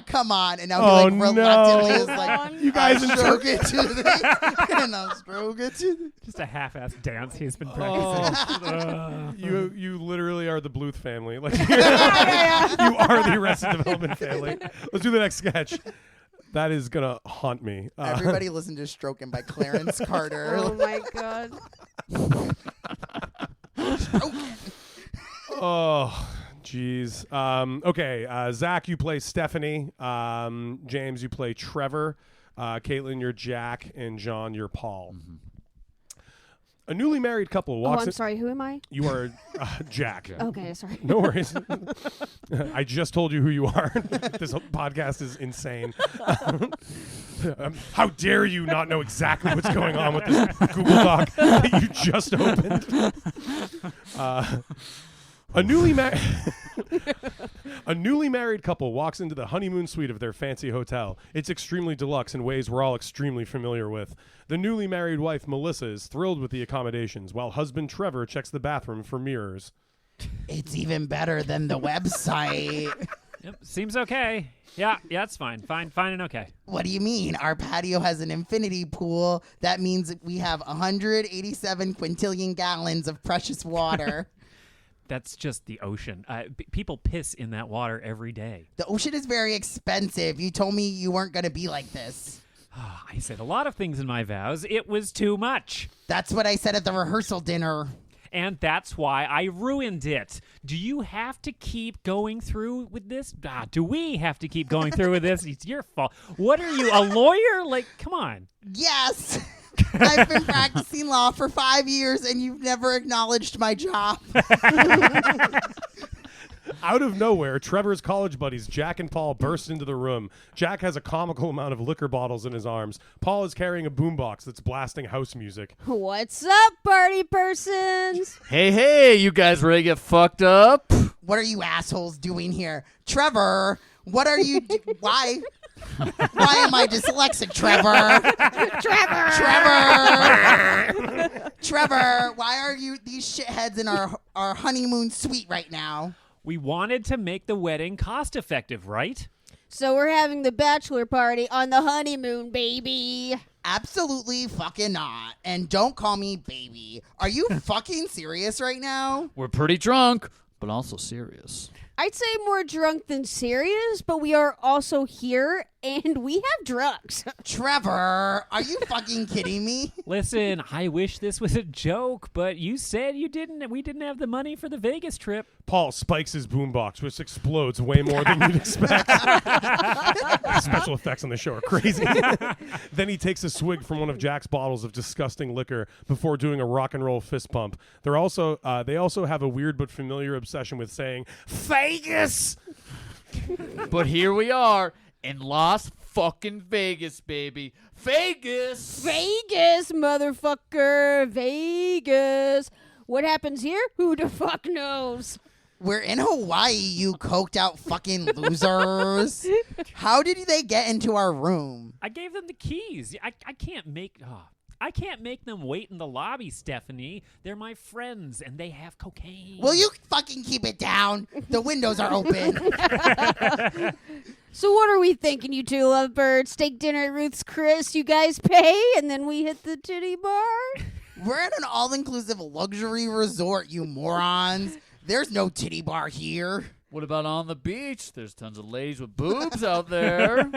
come on, and now Oh, he like reluctantly no. is like, You guys "I stroke it to the and I'll stroke it to the." Just a half-assed dance he's been Oh. practicing. You literally are the Bluth family. Like you are the Arrested Development family. Let's do the next sketch. That is gonna haunt me. Everybody listen to "Stroking" by Clarence Carter. Oh my god. Oh, jeez. Okay, Zach, you play Stephanie. James, you play Trevor. Caitlin, you're Jack, and John, you're Paul. A newly married couple Oh, walks I'm in. sorry. Who am I? You are Jack. Okay, sorry. No worries. I just told you who you are. This podcast is insane. How dare you not know exactly what's going on with this Google Doc that you just opened? A newly married couple walks into the honeymoon suite of their fancy hotel. It's extremely deluxe in ways we're all extremely familiar with. The newly married wife, Melissa, is thrilled with the accommodations, while husband Trevor checks the bathroom for mirrors. It's even better than the website. Yep, seems okay. Yeah, it's fine. Fine and okay. What do you mean? Our patio has an infinity pool. That means we have 187 quintillion gallons of precious water. That's just the ocean. People piss in that water every day. The ocean is very expensive. You told me you weren't going to be like this. I said a lot of things in my vows. It was too much. That's what I said at the rehearsal dinner. And that's why I ruined it. Do you have to keep going through with this? Do we have to keep going through with this? It's your fault. What are you, a lawyer? Like, come on. Yes. I've been practicing law for 5 years, and you've never acknowledged my job. Out of nowhere, Trevor's college buddies, Jack and Paul, burst into the room. Jack has a comical amount of liquor bottles in his arms. Paul is carrying a boombox that's blasting house music. What's up, party persons? Hey, you guys ready to get fucked up? What are you assholes doing here? Trevor, what are you why? Why am I dyslexic, Trevor? Trevor, why are you these shitheads in our honeymoon suite right now? We wanted to make the wedding cost effective, right? So we're having the bachelor party on the honeymoon, baby. Absolutely fucking not. And don't call me baby. Are you fucking serious right now? We're pretty drunk, but also serious. I'd say more drunk than serious, but we are also here, and we have drugs. Trevor, are you fucking kidding me? Listen, I wish this was a joke, but you said we didn't have the money for the Vegas trip. Paul spikes his boombox, which explodes way more than you'd expect. Special effects on the show are crazy. Then he takes a swig from one of Jack's bottles of disgusting liquor before doing a rock and roll fist pump. They also have a weird but familiar obsession with saying Vegas. But here we are in Las fucking Vegas, baby. Vegas! Vegas, motherfucker. Vegas. What happens here? Who the fuck knows? We're in Hawaii, you coked out fucking losers. How did they get into our room? I gave them the keys. I can't make them wait in the lobby, Stephanie. They're my friends, and they have cocaine. Will you fucking keep it down? The windows are open. So what are we thinking, you two lovebirds? Steak dinner at Ruth's Chris, you guys pay, and then we hit the titty bar? We're at an all-inclusive luxury resort, you morons. There's no titty bar here. What about on the beach? There's tons of ladies with boobs out there.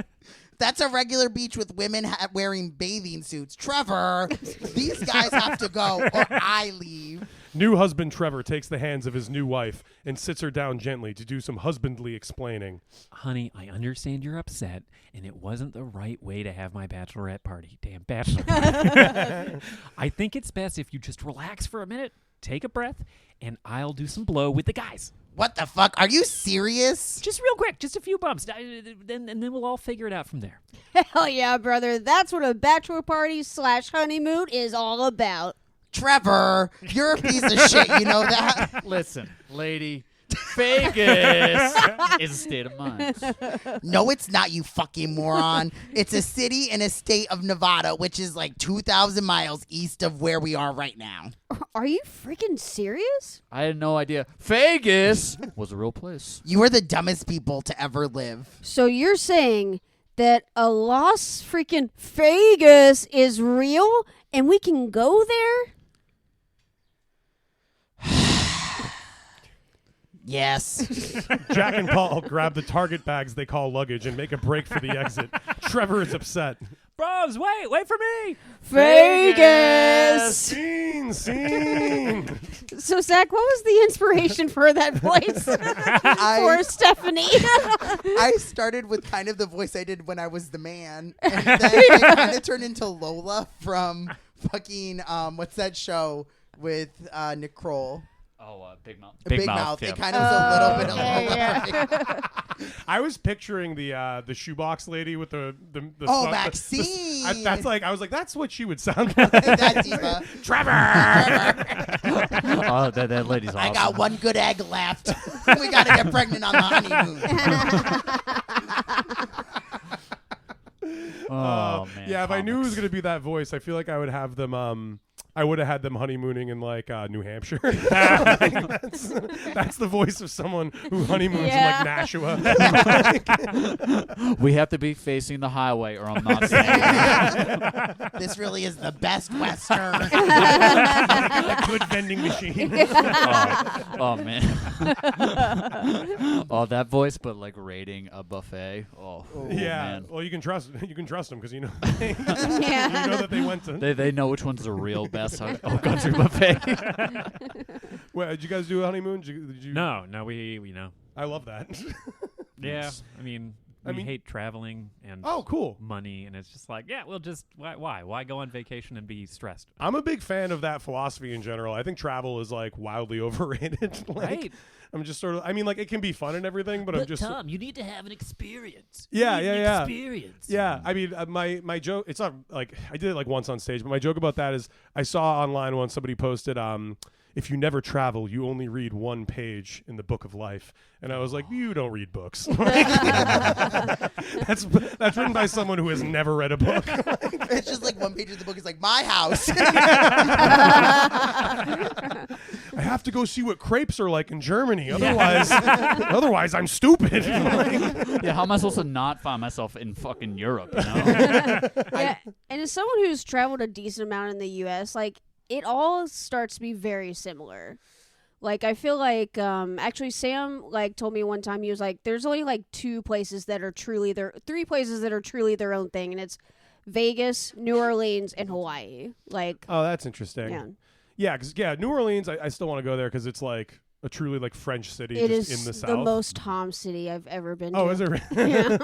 That's a regular beach with women wearing bathing suits. Trevor, these guys have to go or I leave. New husband Trevor takes the hands of his new wife and sits her down gently to do some husbandly explaining. Honey, I understand you're upset, and it wasn't the right way to have my bachelorette party. Damn bachelor party. I think it's best if you just relax for a minute, take a breath, and I'll do some blow with the guys. What the fuck? Are you serious? Just real quick, just a few bumps, and then we'll all figure it out from there. Hell yeah, brother. That's what a bachelor party / honeymoon is all about. Trevor, you're a piece of shit. You know that? Listen, lady, Vegas is a state of mind. No, it's not, you fucking moron. It's a city in a state of Nevada, which is like 2,000 miles east of where we are right now. Are you freaking serious? I had no idea Vegas was a real place. You are the dumbest people to ever live. So you're saying that a Las freaking Vegas is real and we can go there? Yes. Jack and Paul grab the Target bags they call luggage and make a break for the exit. Trevor is upset. Bros, wait for me. Vegas! Scene. So, Zach, what was the inspiration for that voice for Stephanie? I started with kind of the voice I did when I was the man, and then it kind of turned into Lola from fucking what's that show with Nick Kroll? Oh, Big Mouth. Big Mouth. Yeah. It kind of was a little bit of yeah. I was picturing the shoebox lady with the Oh, song- Maxine. that's like I was like that's what she would sound like. That diva. Trevor. Oh, that lady's awesome. I got one good egg left. We gotta get pregnant on the honeymoon. Oh man. Yeah, if I knew it was comics. gonna be that voice, I feel like I would have them. I would have had them honeymooning in like New Hampshire. that's the voice of someone who honeymoons in like Nashua. We have to be facing the highway, or I'm not saying it. This really is the best Western. A good vending machine. Oh man. Oh, that voice, but like rating a buffet. Oh, Yeah. man. Well, you can trust them because you know Yeah. you know that they went to. They know which one's the real best country buffet. Well, did you guys do a honeymoon? Did you? No, we know. I love that. Yeah, I mean, we hate traveling and Oh, cool. money, and it's just like, yeah, we'll just why go on vacation and be stressed, I'm a big fan of that philosophy in general. I think travel is like wildly overrated. Like, right? I'm just sort of. I mean, like it can be fun and everything, but I'm just. Tom, you need to have an experience. Yeah, yeah. Experience. Yeah, I mean, my joke. It's not like I did it like once on stage, but my joke about that is I saw online once somebody posted, if you never travel, you only read one page in the book of life, and I was like, you don't read books. That's written by someone who has never read a book. It's just like one page of the book is like my house. I have to go see what crepes are like in Germany. Otherwise, I'm stupid. Yeah, how am I supposed to not find myself in fucking Europe? You know? Yeah, and as someone who's traveled a decent amount in the U.S., like it all starts to be very similar. Like I feel like actually Sam like told me one time, he was like, "There's only like three places that are truly their own thing, and it's Vegas, New Orleans, and Hawaii." Like, Oh, that's interesting. yeah, Yeah, because New Orleans, I still want to go there because it's like a truly like French city it just is in the south. the most Tom city I've ever been to. Oh, is it? Yeah.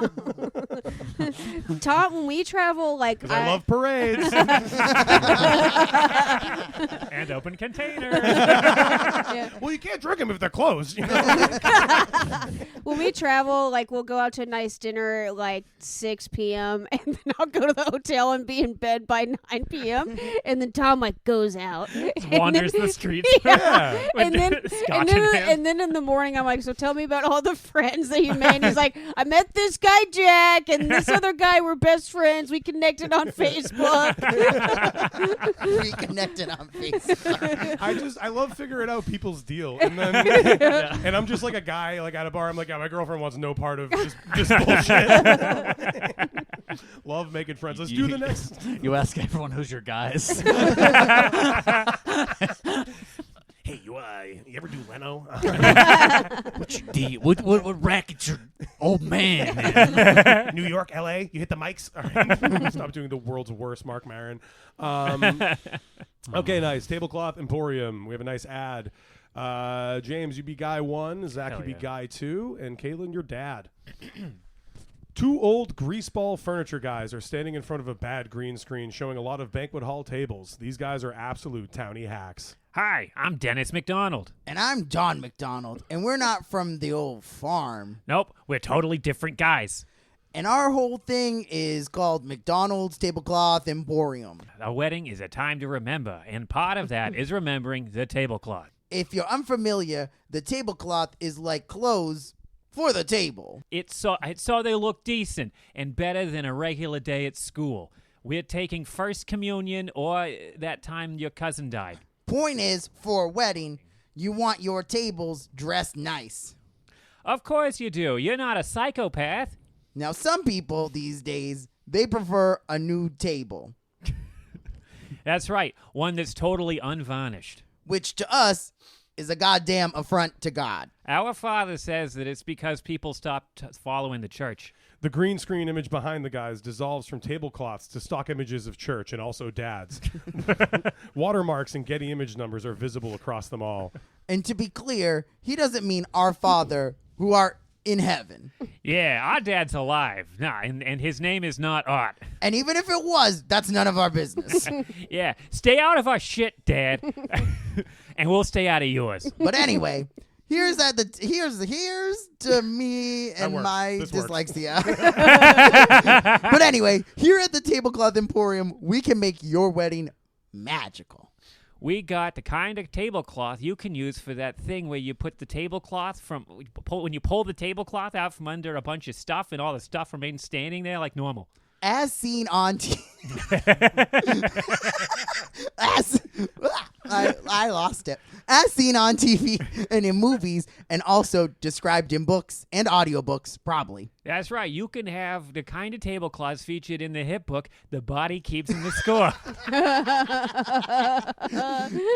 Tom, when we travel, like Because I love parades. And open containers. Yeah. Well, you can't drink them if they're closed. You know? When we travel, like we'll go out to a nice dinner at like 6 p.m. and then I'll go to the hotel and be in bed by 9 p.m. and then Tom like goes out, Wanders the streets. Yeah. and then Scotch in hand. and then in the morning I'm like, so tell me about all the friends that you made. And he's like, I met this guy Jack and this other guy. We're best friends. We connected on Facebook. We connected on Facebook. I love figuring out people's deal, and then and I'm just like a guy like at a bar. I'm like, yeah, my girlfriend wants no part of this bullshit. Love making friends. Let's do the next. You ask everyone who's your guys. Hey, you ever do Leno? What's your deal? What racket's your old man? New York, L.A. You hit the mics. All right. Stop doing the world's worst Mark Maron. Okay, nice. Tablecloth Emporium. We have a nice ad. James, you be guy 1. Zach, Hell you be yeah. guy 2. And Caitlin, your dad. Two old greaseball furniture guys are standing in front of a bad green screen showing a lot of banquet hall tables. These guys are absolute townie hacks. Hi, I'm Dennis McDonald. And I'm Don McDonald, and we're not from the old farm. Nope, we're totally different guys. And our whole thing is called McDonald's Tablecloth Emporium. A wedding is a time to remember, and part of that is remembering the tablecloth. If you're unfamiliar, the tablecloth is like clothes for the table. It's so they look decent and better than a regular day at school. We're taking First Communion or that time your cousin died. Point is, for a wedding, you want your tables dressed nice. Of course you do. You're not a psychopath. Now, some people these days, they prefer a nude table, That's right, one that's totally unvarnished. which to us is a goddamn affront to God. Our father says that it's because people stopped following the church. The green screen image behind the guys dissolves from tablecloths to stock images of church and also dads. Watermarks and Getty image numbers are visible across them all. And to be clear, he doesn't mean our Father who art in heaven. Yeah, our dad's alive. Nah, and his name is not Art. And even if it was, that's none of our business. Yeah, stay out of our shit, Dad. And we'll stay out of yours. But anyway, here's to me and works. my This works. dyslexia. But anyway, here at the Tablecloth Emporium, we can make your wedding magical. We got the kind of tablecloth you can use for that thing where you put the tablecloth when you pull the tablecloth out from under a bunch of stuff and all the stuff remains standing there like normal. As seen on I lost it. As seen on TV and in movies, and also described in books and audiobooks, probably. That's right. You can have the kind of tablecloths featured in the hit book, The Body Keeps in the Score.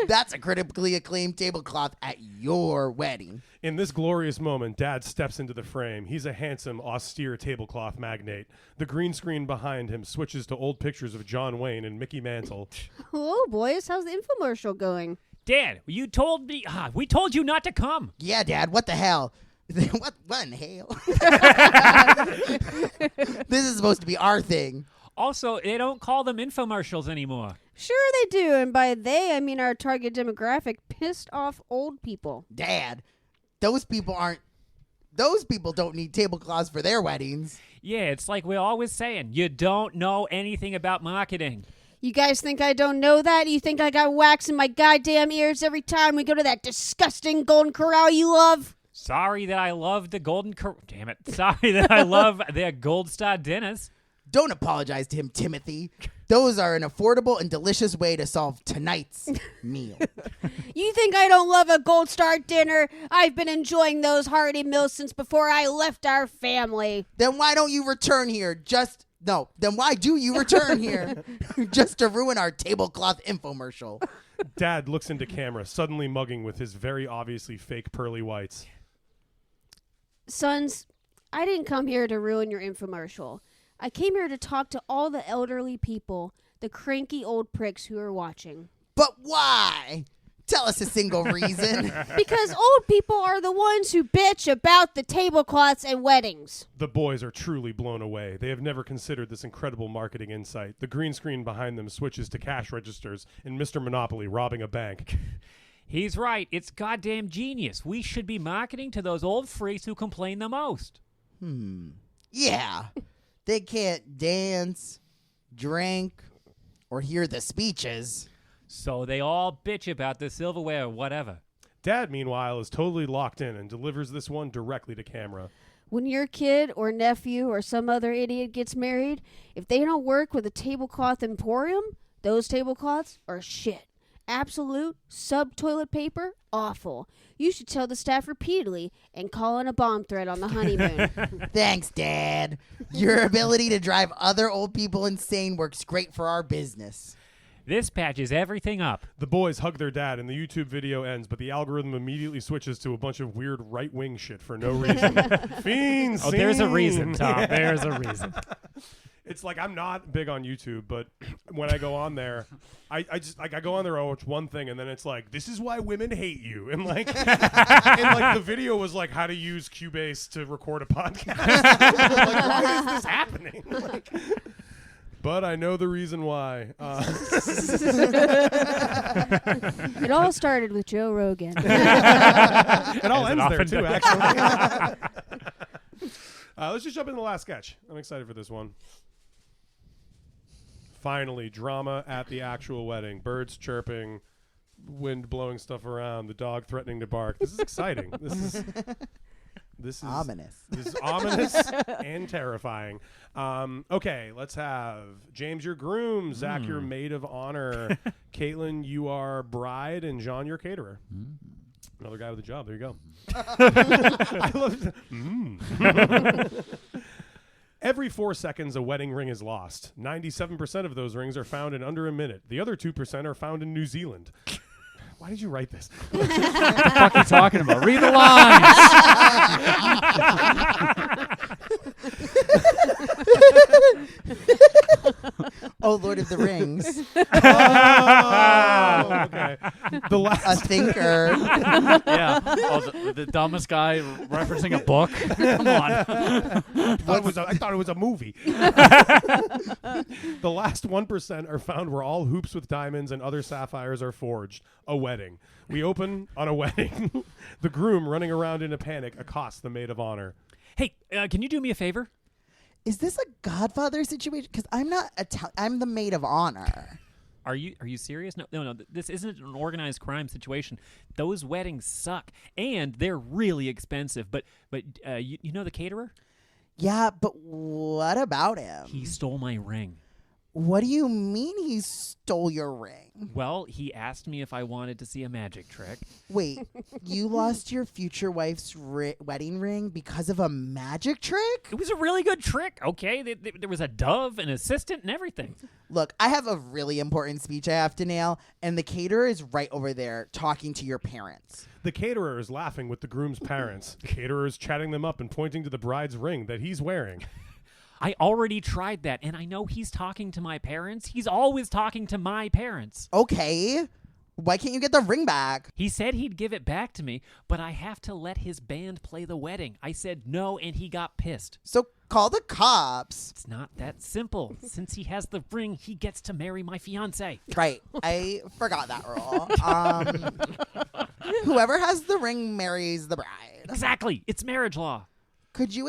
That's a critically acclaimed tablecloth at your wedding. In this glorious moment, Dad steps into the frame. He's a handsome, austere tablecloth magnate. The green screen behind him switches to old pictures of John Wayne and Mickey Mantle. Hello, boys. How's the infomercial going? Dad, you told me. We told you not to come. Yeah, Dad, what the hell? What in the hell? This is supposed to be our thing. Also, they don't call them infomercials anymore. Sure they do, and by they, I mean our target demographic, pissed off old people. Dad, those people don't need tablecloths for their weddings. Yeah, it's like we're always saying, you don't know anything about marketing. You guys think I don't know that? You think I got wax in my goddamn ears every time we go to that disgusting Golden Corral you love? Sorry that I love the Damn it. Sorry that I love their Gold Star dinners. Don't apologize to him, Timothy. Those are an affordable and delicious way to solve tonight's meal. You think I don't love a Gold Star dinner? I've been enjoying those hearty meals since before I left our family. Then why don't you return here? Then why do you return here? Just to ruin our tablecloth infomercial. Dad looks into camera, suddenly mugging with his very obviously fake pearly whites. Sons, I didn't come here to ruin your infomercial. I came here to talk to all the elderly people, the cranky old pricks who are watching. But why? Tell us a single reason. Because old people are the ones who bitch about the tablecloths and weddings. The boys are truly blown away. They have never considered this incredible marketing insight. The green screen behind them switches to cash registers and Mr. Monopoly robbing a bank. He's right. It's goddamn genius. We should be marketing to those old freaks who complain the most. Yeah. They can't dance, drink, or hear the speeches. So they all bitch about the silverware or whatever. Dad, meanwhile, is totally locked in and delivers this one directly to camera. When your kid or nephew or some other idiot gets married, if they don't work with a Tablecloth Emporium, those tablecloths are shit. Absolute sub-toilet paper, awful. You should tell the staff repeatedly and call in a bomb threat on the honeymoon. Thanks, Dad. Your ability to drive other old people insane works great for our business. This patches everything up. The boys hug their dad and the YouTube video ends, but the algorithm immediately switches to a bunch of weird right-wing shit for no reason. Fiends! Oh, there's a reason, Tom. There's a reason. It's like I'm not big on YouTube, but when I go on there, I go on there, I watch one thing, and then it's like, this is why women hate you. And like, the video was like how to use Cubase to record a podcast. Like, why is this happening? Like, but I know the reason why. It all started with Joe Rogan. It all As it ends there often too, does. actually. Let's just jump into the last sketch. I'm excited for this one. Finally, drama at the actual wedding. Birds chirping, wind blowing stuff around, the dog threatening to bark. This is exciting. This is Ominous. This is ominous and terrifying. Okay, let's have James, your groom, Zach, your maid of honor, Caitlin, you are bride, and John, your caterer. Another guy with a job. There you go. I love it. Every 4 seconds, a wedding ring is lost. 97% of those rings are found in under a minute. The other 2% are found in New Zealand. Why did you write this? What the fuck are you talking about? Read the lines. Oh, Lord of the Rings. Oh, okay. The A last thinker. Yeah. Oh, the dumbest guy referencing a book. Come on. I thought it was a movie. The last 1% are found where all hoops with diamonds and other sapphires are forged. A wedding. We open on a wedding. The groom, running around in a panic, accosts the maid of honor. Hey, can you do me a favor? Is this a Godfather situation? Because I'm not I'm the maid of honor. Are you serious? No. This isn't an organized crime situation. Those weddings suck, and they're really expensive. But you know the caterer? Yeah, but what about him? He stole my ring. What do you mean he stole your ring? Well, he asked me if I wanted to see a magic trick. Wait, you lost your future wife's wedding ring because of a magic trick? It was a really good trick, okay? There was a dove, an assistant, and everything. Look, I have a really important speech I have to nail, and the caterer is right over there talking to your parents. The caterer is laughing with the groom's parents. The caterer is chatting them up and pointing to the bride's ring that he's wearing. I already tried that, and I know he's talking to my parents. He's always talking to my parents. Okay, why can't you get the ring back? He said he'd give it back to me, but I have to let his band play the wedding. I said no, and he got pissed. So call the cops. It's not that simple. Since he has the ring, he gets to marry my fiancée. Right, I forgot that rule. Whoever has the ring marries the bride. Exactly. It's marriage law. Could you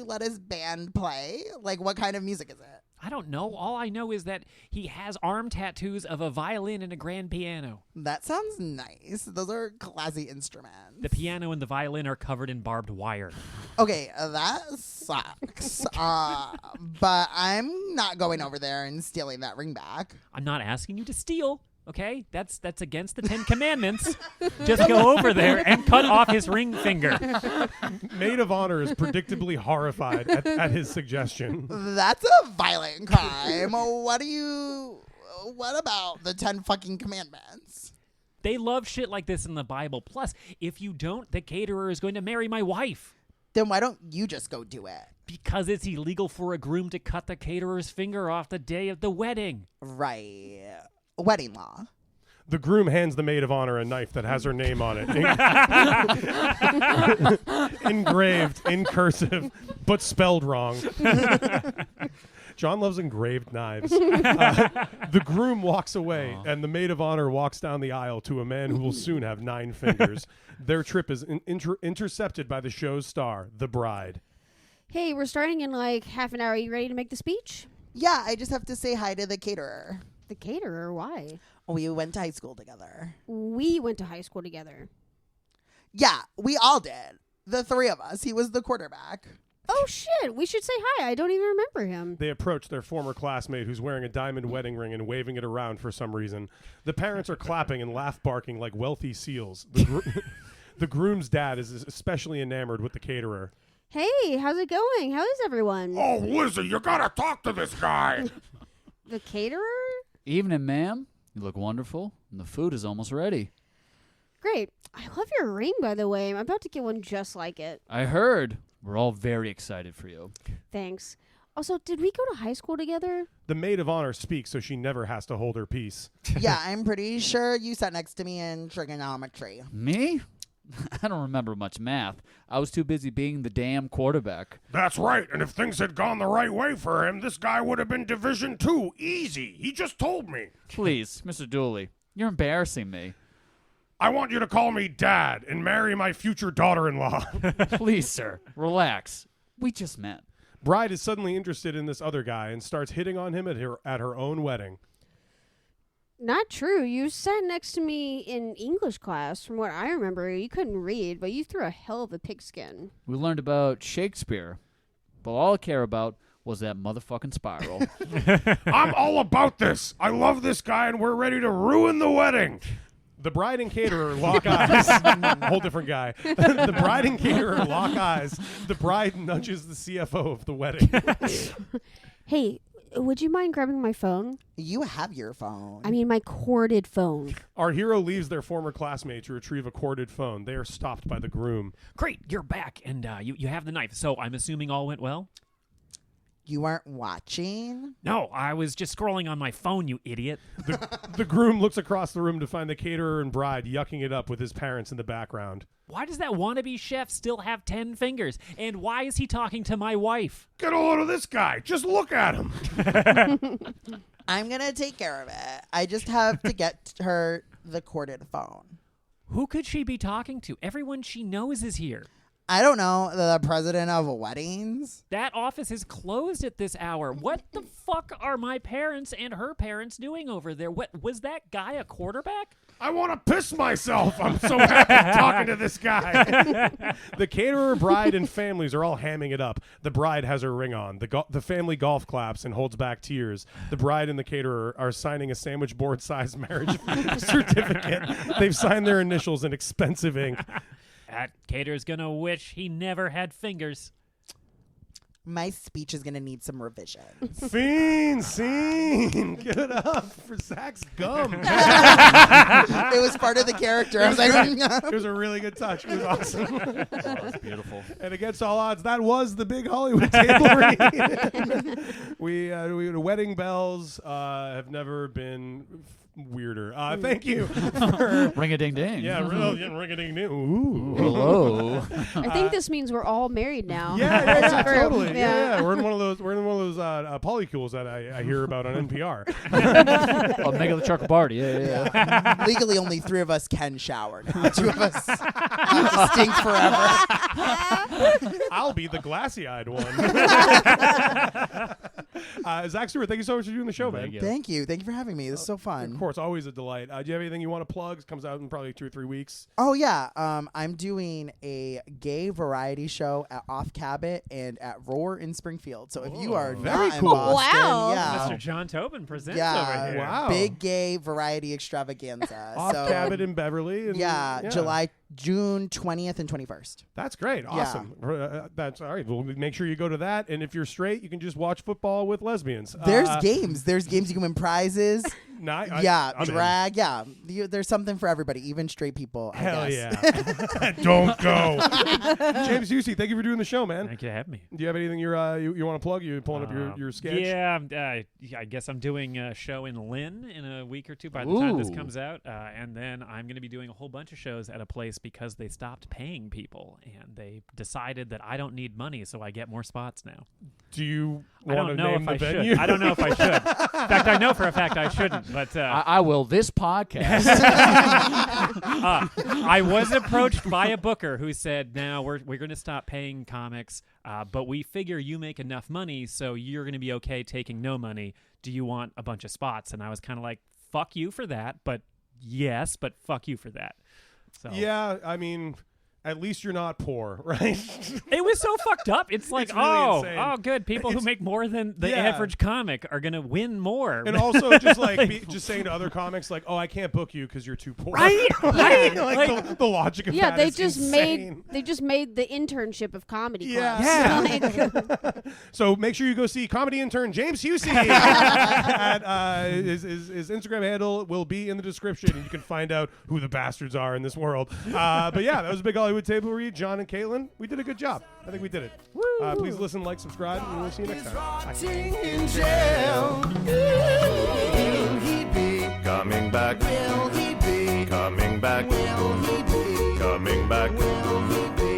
let his band play? Like, what kind of music is it? I don't know. All I know is that he has arm tattoos of a violin and a grand piano. That sounds nice. Those are classy instruments. The piano and the violin are covered in barbed wire. Okay, that sucks. But I'm not going over there and stealing that ring back. I'm not asking you to steal. Okay, that's against the 10 Commandments. Just go over there and cut off his ring finger. Maid of honor is predictably horrified at his suggestion. That's a violent crime. What about the 10 fucking commandments? They love shit like this in the Bible. Plus, if you don't, the caterer is going to marry my wife. Then why don't you just go do it? Because it's illegal for a groom to cut the caterer's finger off the day of the wedding. Right. Wedding law. The groom hands the maid of honor a knife that has her name on it. Engraved in cursive, but spelled wrong. John loves engraved knives. The groom walks away, and the maid of honor walks down the aisle to a man who will soon have 9 fingers. Their trip is intercepted by the show's star, the bride. Hey, we're starting in like half an hour. Are you ready to make the speech? Yeah, I just have to say hi to the caterer. The caterer? Why? We went to high school together. We went to high school together. Yeah, we all did. The 3 of us. He was the quarterback. Oh, shit. We should say hi. I don't even remember him. They approach their former classmate who's wearing a diamond wedding ring and waving it around for some reason. The parents are clapping and laugh barking like wealthy seals. The groom's dad is especially enamored with the caterer. Hey, how's it going? How is everyone? Oh, Lizzie, you gotta talk to this guy. The caterer? Evening, ma'am. You look wonderful, and the food is almost ready. Great. I love your ring, by the way. I'm about to get one just like it. I heard. We're all very excited for you. Thanks. Also, did we go to high school together? The maid of honor speaks so she never has to hold her peace. Yeah, I'm pretty sure you sat next to me in trigonometry. Me? I don't remember much math. I was too busy being the damn quarterback. That's right, and if things had gone the right way for him, this guy would have been Division II. Easy. He just told me. Please, Mr. Dooley, you're embarrassing me. I want you to call me Dad and marry my future daughter-in-law. Please, sir, relax. We just met. Bride is suddenly interested in this other guy and starts hitting on him at her own wedding. Not true. You sat next to me in English class. From what I remember, you couldn't read, but you threw a hell of a pigskin. We learned about Shakespeare, but all I care about was that motherfucking spiral. I'm all about this. I love this guy, and we're ready to ruin the wedding. The bride and caterer lock eyes. Whole different guy. The bride and caterer lock eyes. The bride nudges the CFO of the wedding. Hey, would you mind grabbing my phone? You have your phone. I mean, my corded phone. Our hero leaves their former classmate to retrieve a corded phone. They are stopped by the groom. Great, you're back, and you have the knife. So I'm assuming all went well? You weren't watching? No, I was just scrolling on my phone, you idiot. The groom looks across the room to find the caterer and bride yucking it up with his parents in the background. Why does that wannabe chef still have 10 fingers? And why is he talking to my wife? Get a load of this guy. Just look at him. I'm going to take care of it. I just have to get her the corded phone. Who could she be talking to? Everyone she knows is here. I don't know, the president of weddings. That office is closed at this hour. What the fuck are my parents and her parents doing over there? What was that guy a quarterback? I want to piss myself. I'm so happy talking to this guy. The caterer, bride, and families are all hamming it up. The bride has her ring on. The family golf claps and holds back tears. The bride and the caterer are signing a sandwich board-sized marriage certificate. They've signed their initials in expensive ink. That caterer's gonna wish he never had fingers. My speech is going to need some revision. Scene. Give it up for Zach's gum. It was part of the character. I was like, It was a really good touch. It was awesome. That's beautiful. And against all odds, that was the big Hollywood table read. we wedding bells have never been weirder. Thank you. Ring-a-ding-ding. Yeah, ring-a-ding-ding. Ooh. Hello. I think this means we're all married now. Yeah, Group. totally. Yeah. Yeah, we're in one of those polycules that I hear about on NPR. Oh, Mega the Chocolate Party. Yeah. legally only 3 of us can shower now. 2 of us have to stink forever. I'll be the glassy-eyed one. Zach Stewart, thank you so much for doing the show, man. Thank you. Thank you for having me. This is so fun. Of course, always a delight. Do you have anything you want to plug? It comes out in probably 2 or 3 weeks. Oh, yeah. I'm doing a gay variety show at Off Cabot and at Roar in Springfield. So if you are very not cool. in Boston, Wow. yeah. Mr. John Tobin presents over Yeah, here. Wow. big gay variety extravaganza. Off so, Cabot in Beverly. And, yeah, June 20th and 21st. That's great. Awesome. That's all right. Well, make sure you go to that. And if you're straight, you can just watch football with lesbians. There's games. There's games you can win prizes. I'm drag. Yeah, there's something for everybody, even straight people. Hell I guess. yeah. Don't go. James Huessy, thank you for doing the show, man. Thank you for having me. Do you have anything you want to plug? You pulling up your sketch? Yeah, I guess I'm doing a show in Lynn in a week or 2 by the time this comes out. And then I'm going to be doing a whole bunch of shows at a place because they stopped paying people. And they decided that I don't need money, so I get more spots now. Do you I want don't to know name if the I venue? should. I don't know if I should. In fact, I know for a fact I shouldn't. But I will this podcast. I was approached by a booker who said, "Now we're going to stop paying comics, but we figure you make enough money, so you're going to be okay taking no money. Do you want a bunch of spots?" And I was kind of like, "Fuck you for that, but yes, but fuck you for that." So Yeah, I mean, at least you're not poor, right? it was so fucked up. It's like, It's really insane. Good. People who make more than the average comic are going to win more. And also just just saying to other comics like, "Oh, I can't book you because you're too poor." Right? Right. Like, the logic of that they is just insane. made the internship of comedy Yeah. clubs. So make sure you go see comedy intern James Huessy. At, his Instagram handle will be in the description, and you can find out who the bastards are in this world. But yeah, that was a big Hollywood table read. John and Caitlin, we did a good job. I think we did it. Please listen, like, subscribe, and we'll see you next time. Bye. Rotting in jail. Will he be coming back? Will he be coming back? Will he be coming back? Will he be